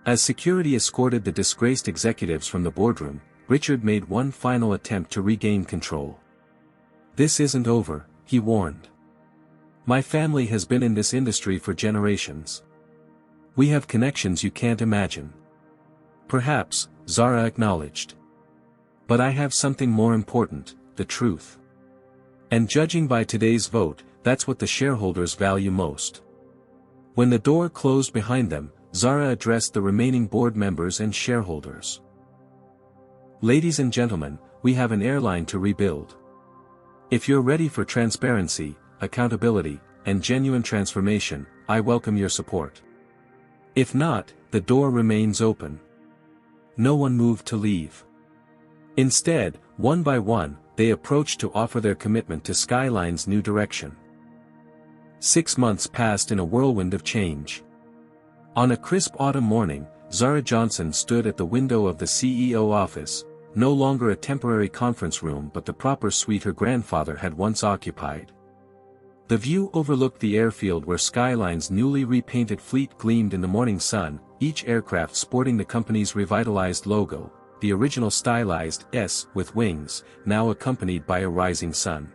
As security escorted the disgraced executives from the boardroom, Richard made one final attempt to regain control. "This isn't over," he warned. "My family has been in this industry for generations. We have connections you can't imagine." "Perhaps," Zara acknowledged. "But I have something more important, the truth. And judging by today's vote, that's what the shareholders value most." When the door closed behind them, Zara addressed the remaining board members and shareholders. "Ladies and gentlemen, we have an airline to rebuild. If you're ready for transparency, accountability, and genuine transformation, I welcome your support. If not, the door remains open." No one moved to leave. Instead, one by one, they approached to offer their commitment to Skyline's new direction. 6 months passed in a whirlwind of change. On a crisp autumn morning, Zara Johnson stood at the window of the CEO office, no longer a temporary conference room but the proper suite her grandfather had once occupied. The view overlooked the airfield where Skyline's newly repainted fleet gleamed in the morning sun, each aircraft sporting the company's revitalized logo, the original stylized S with wings, now accompanied by a rising sun.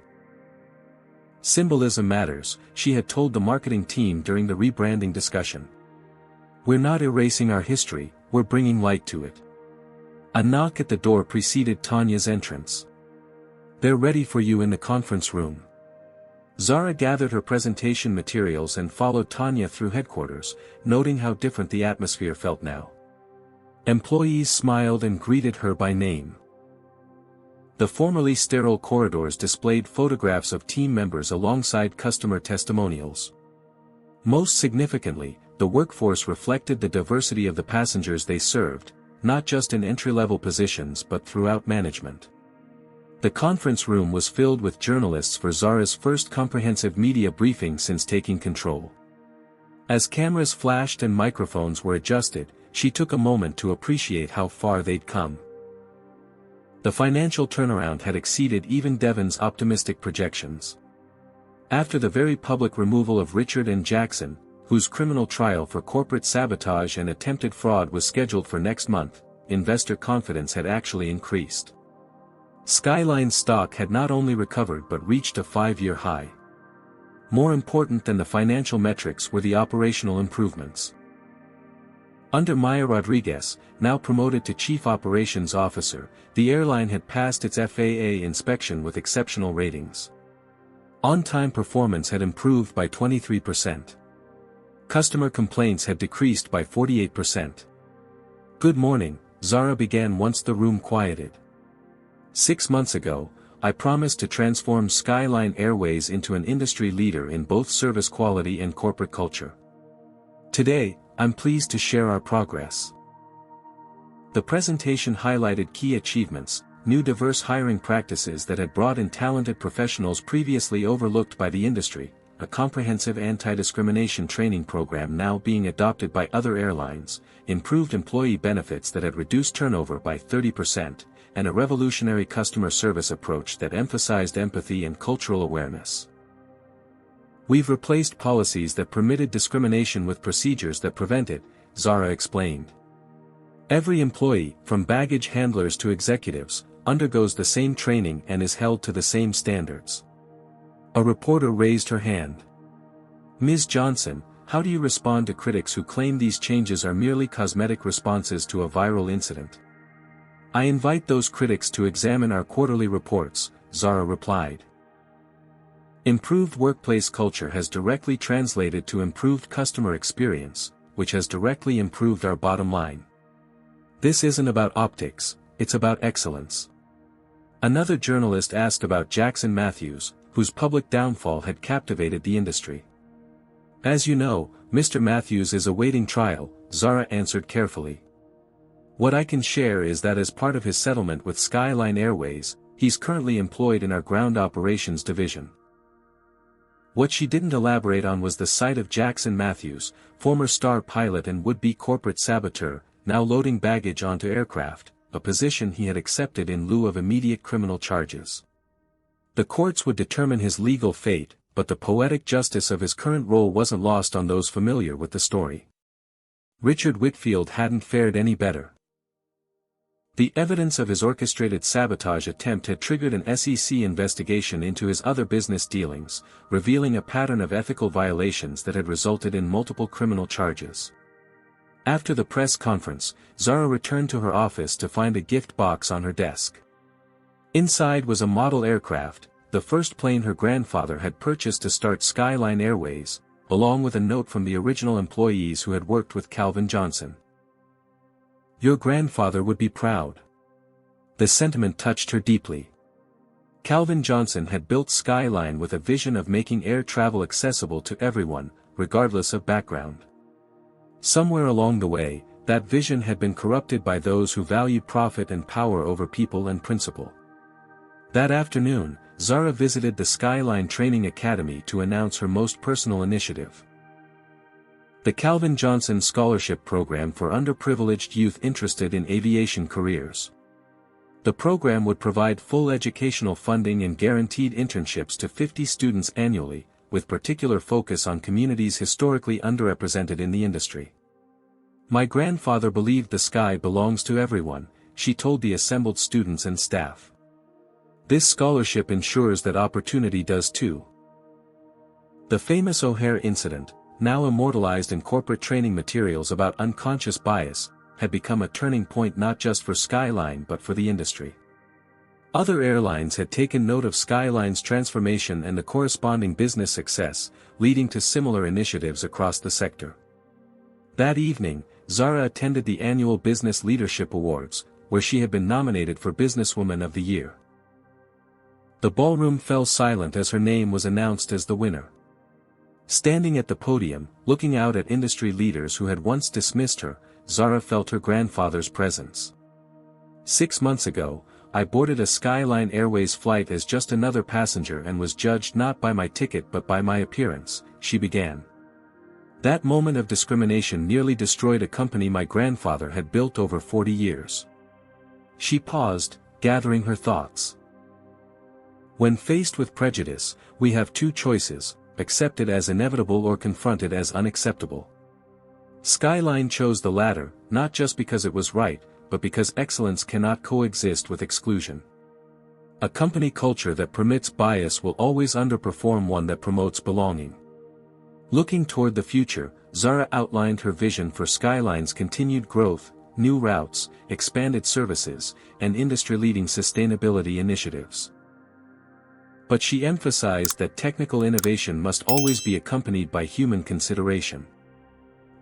"Symbolism matters," she had told the marketing team during the rebranding discussion. "We're not erasing our history, we're bringing light to it." A knock at the door preceded Tanya's entrance. "They're ready for you in the conference room." Zara gathered her presentation materials and followed Tanya through headquarters, noting how different the atmosphere felt now. Employees smiled and greeted her by name. The formerly sterile corridors displayed photographs of team members alongside customer testimonials. Most significantly, the workforce reflected the diversity of the passengers they served, not just in entry-level positions but throughout management. The conference room was filled with journalists for Zara's first comprehensive media briefing since taking control. As cameras flashed and microphones were adjusted, she took a moment to appreciate how far they'd come. The financial turnaround had exceeded even Devon's optimistic projections. After the very public removal of Richard and Jackson, whose criminal trial for corporate sabotage and attempted fraud was scheduled for next month, investor confidence had actually increased. Skyline's stock had not only recovered but reached a 5-year high. More important than the financial metrics were the operational improvements. Under Maya Rodriguez, now promoted to Chief Operations Officer, the airline had passed its FAA inspection with exceptional ratings. On-time performance had improved by 23%. Customer complaints had decreased by 48%. "Good morning," Zara began once the room quieted. "6 months ago, I promised to transform Skyline Airways into an industry leader in both service quality and corporate culture. Today, I'm pleased to share our progress." The presentation highlighted key achievements, new diverse hiring practices that had brought in talented professionals previously overlooked by the industry, a comprehensive anti-discrimination training program now being adopted by other airlines, improved employee benefits that had reduced turnover by 30%, and a revolutionary customer service approach that emphasized empathy and cultural awareness. "We've replaced policies that permitted discrimination with procedures that prevent it," Zara explained. "Every employee, from baggage handlers to executives, undergoes the same training and is held to the same standards." A reporter raised her hand. "Ms. Johnson, how do you respond to critics who claim these changes are merely cosmetic responses to a viral incident?" "I invite those critics to examine our quarterly reports," Zara replied. Improved workplace culture has directly translated to improved customer experience, which has directly improved our bottom line. This isn't about optics, it's about excellence. Another journalist asked about Jackson Matthews, whose public downfall had captivated the industry. "As you know, Mr. Matthews is awaiting trial," Zara answered carefully. "What I can share is that as part of his settlement with Skyline Airways, he's currently employed in our ground operations division." What she didn't elaborate on was the sight of Jackson Matthews, former star pilot and would-be corporate saboteur, now loading baggage onto aircraft, a position he had accepted in lieu of immediate criminal charges. The courts would determine his legal fate, but the poetic justice of his current role wasn't lost on those familiar with the story. Richard Whitfield hadn't fared any better. The evidence of his orchestrated sabotage attempt had triggered an SEC investigation into his other business dealings, revealing a pattern of ethical violations that had resulted in multiple criminal charges. After the press conference, Zara returned to her office to find a gift box on her desk. Inside was a model aircraft, the first plane her grandfather had purchased to start Skyline Airways, along with a note from the original employees who had worked with Calvin Johnson. "Your grandfather would be proud." The sentiment touched her deeply. Calvin Johnson had built Skyline with a vision of making air travel accessible to everyone, regardless of background. Somewhere along the way, that vision had been corrupted by those who valued profit and power over people and principle. That afternoon, Zara visited the Skyline Training Academy to announce her most personal initiative. The Calvin Johnson Scholarship Program for underprivileged youth interested in aviation careers. The program would provide full educational funding and guaranteed internships to 50 students annually, with particular focus on communities historically underrepresented in the industry. "My grandfather believed the sky belongs to everyone," she told the assembled students and staff. "This scholarship ensures that opportunity does too." The famous O'Hare incident, now immortalized in corporate training materials about unconscious bias, had become a turning point not just for Skyline but for the industry. Other airlines had taken note of Skyline's transformation and the corresponding business success, leading to similar initiatives across the sector. That evening, Zara attended the annual Business Leadership Awards, where she had been nominated for Businesswoman of the Year. The ballroom fell silent as her name was announced as the winner. Standing at the podium, looking out at industry leaders who had once dismissed her, Zara felt her grandfather's presence. 6 months ago, I boarded a Skyline Airways flight as just another passenger and was judged not by my ticket but by my appearance, she began. That moment of discrimination nearly destroyed a company my grandfather had built over 40 years. She paused, gathering her thoughts. When faced with prejudice, we have two choices: accept it as inevitable or confront it as unacceptable. Skyline chose the latter, not just because it was right, but because excellence cannot coexist with exclusion. A company culture that permits bias will always underperform one that promotes belonging. Looking toward the future, Zara outlined her vision for Skyline's continued growth, new routes, expanded services, and industry-leading sustainability initiatives. But she emphasized that technical innovation must always be accompanied by human consideration.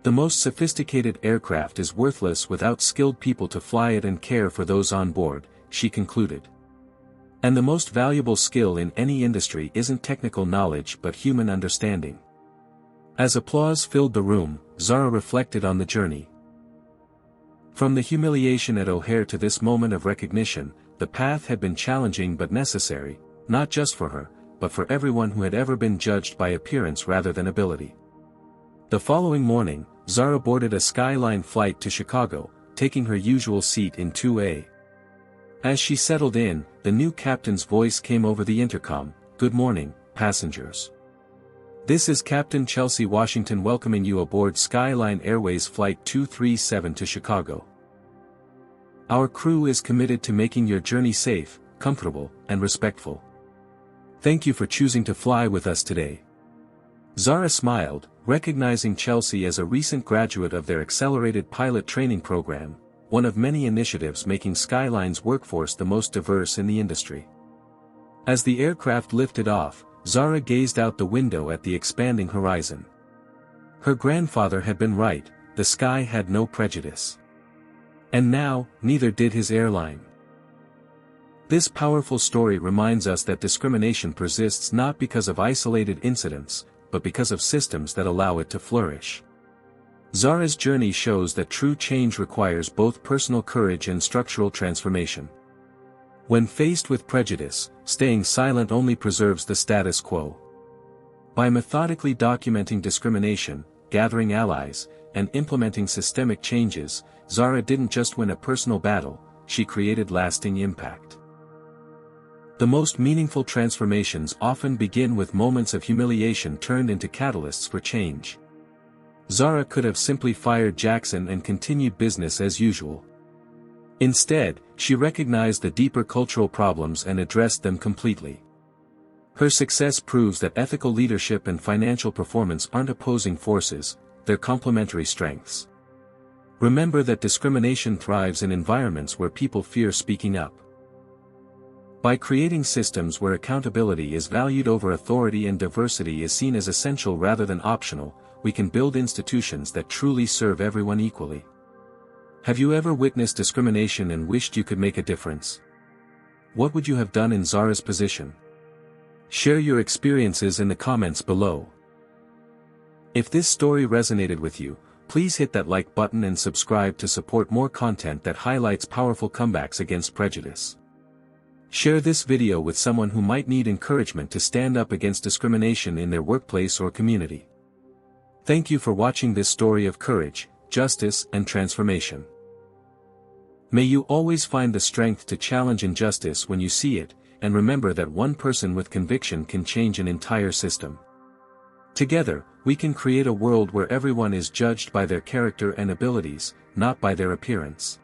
The most sophisticated aircraft is worthless without skilled people to fly it and care for those on board, she concluded. And the most valuable skill in any industry isn't technical knowledge but human understanding. As applause filled the room, Zara reflected on the journey. From the humiliation at O'Hare to this moment of recognition, the path had been challenging but necessary, not just for her, but for everyone who had ever been judged by appearance rather than ability. The following morning, Zara boarded a Skyline flight to Chicago, taking her usual seat in 2A. As she settled in, the new captain's voice came over the intercom, "Good morning, passengers. This is Captain Chelsea Washington welcoming you aboard Skyline Airways Flight 237 to Chicago. Our crew is committed to making your journey safe, comfortable, and respectful. Thank you for choosing to fly with us today." Zara smiled, recognizing Chelsea as a recent graduate of their accelerated pilot training program, one of many initiatives making Skyline's workforce the most diverse in the industry. As the aircraft lifted off, Zara gazed out the window at the expanding horizon. Her grandfather had been right, the sky had no prejudice. And now, neither did his airline. This powerful story reminds us that discrimination persists not because of isolated incidents, but because of systems that allow it to flourish. Zara's journey shows that true change requires both personal courage and structural transformation. When faced with prejudice, staying silent only preserves the status quo. By methodically documenting discrimination, gathering allies, and implementing systemic changes, Zara didn't just win a personal battle, she created lasting impact. The most meaningful transformations often begin with moments of humiliation turned into catalysts for change. Zara could have simply fired Jackson and continued business as usual. Instead, she recognized the deeper cultural problems and addressed them completely. Her success proves that ethical leadership and financial performance aren't opposing forces, they're complementary strengths. Remember that discrimination thrives in environments where people fear speaking up. By creating systems where accountability is valued over authority and diversity is seen as essential rather than optional, we can build institutions that truly serve everyone equally. Have you ever witnessed discrimination and wished you could make a difference? What would you have done in Zara's position? Share your experiences in the comments below. If this story resonated with you, please hit that like button and subscribe to support more content that highlights powerful comebacks against prejudice. Share this video with someone who might need encouragement to stand up against discrimination in their workplace or community. Thank you for watching this story of courage, justice, and transformation. May you always find the strength to challenge injustice when you see it, and remember that one person with conviction can change an entire system. Together, we can create a world where everyone is judged by their character and abilities, not by their appearance.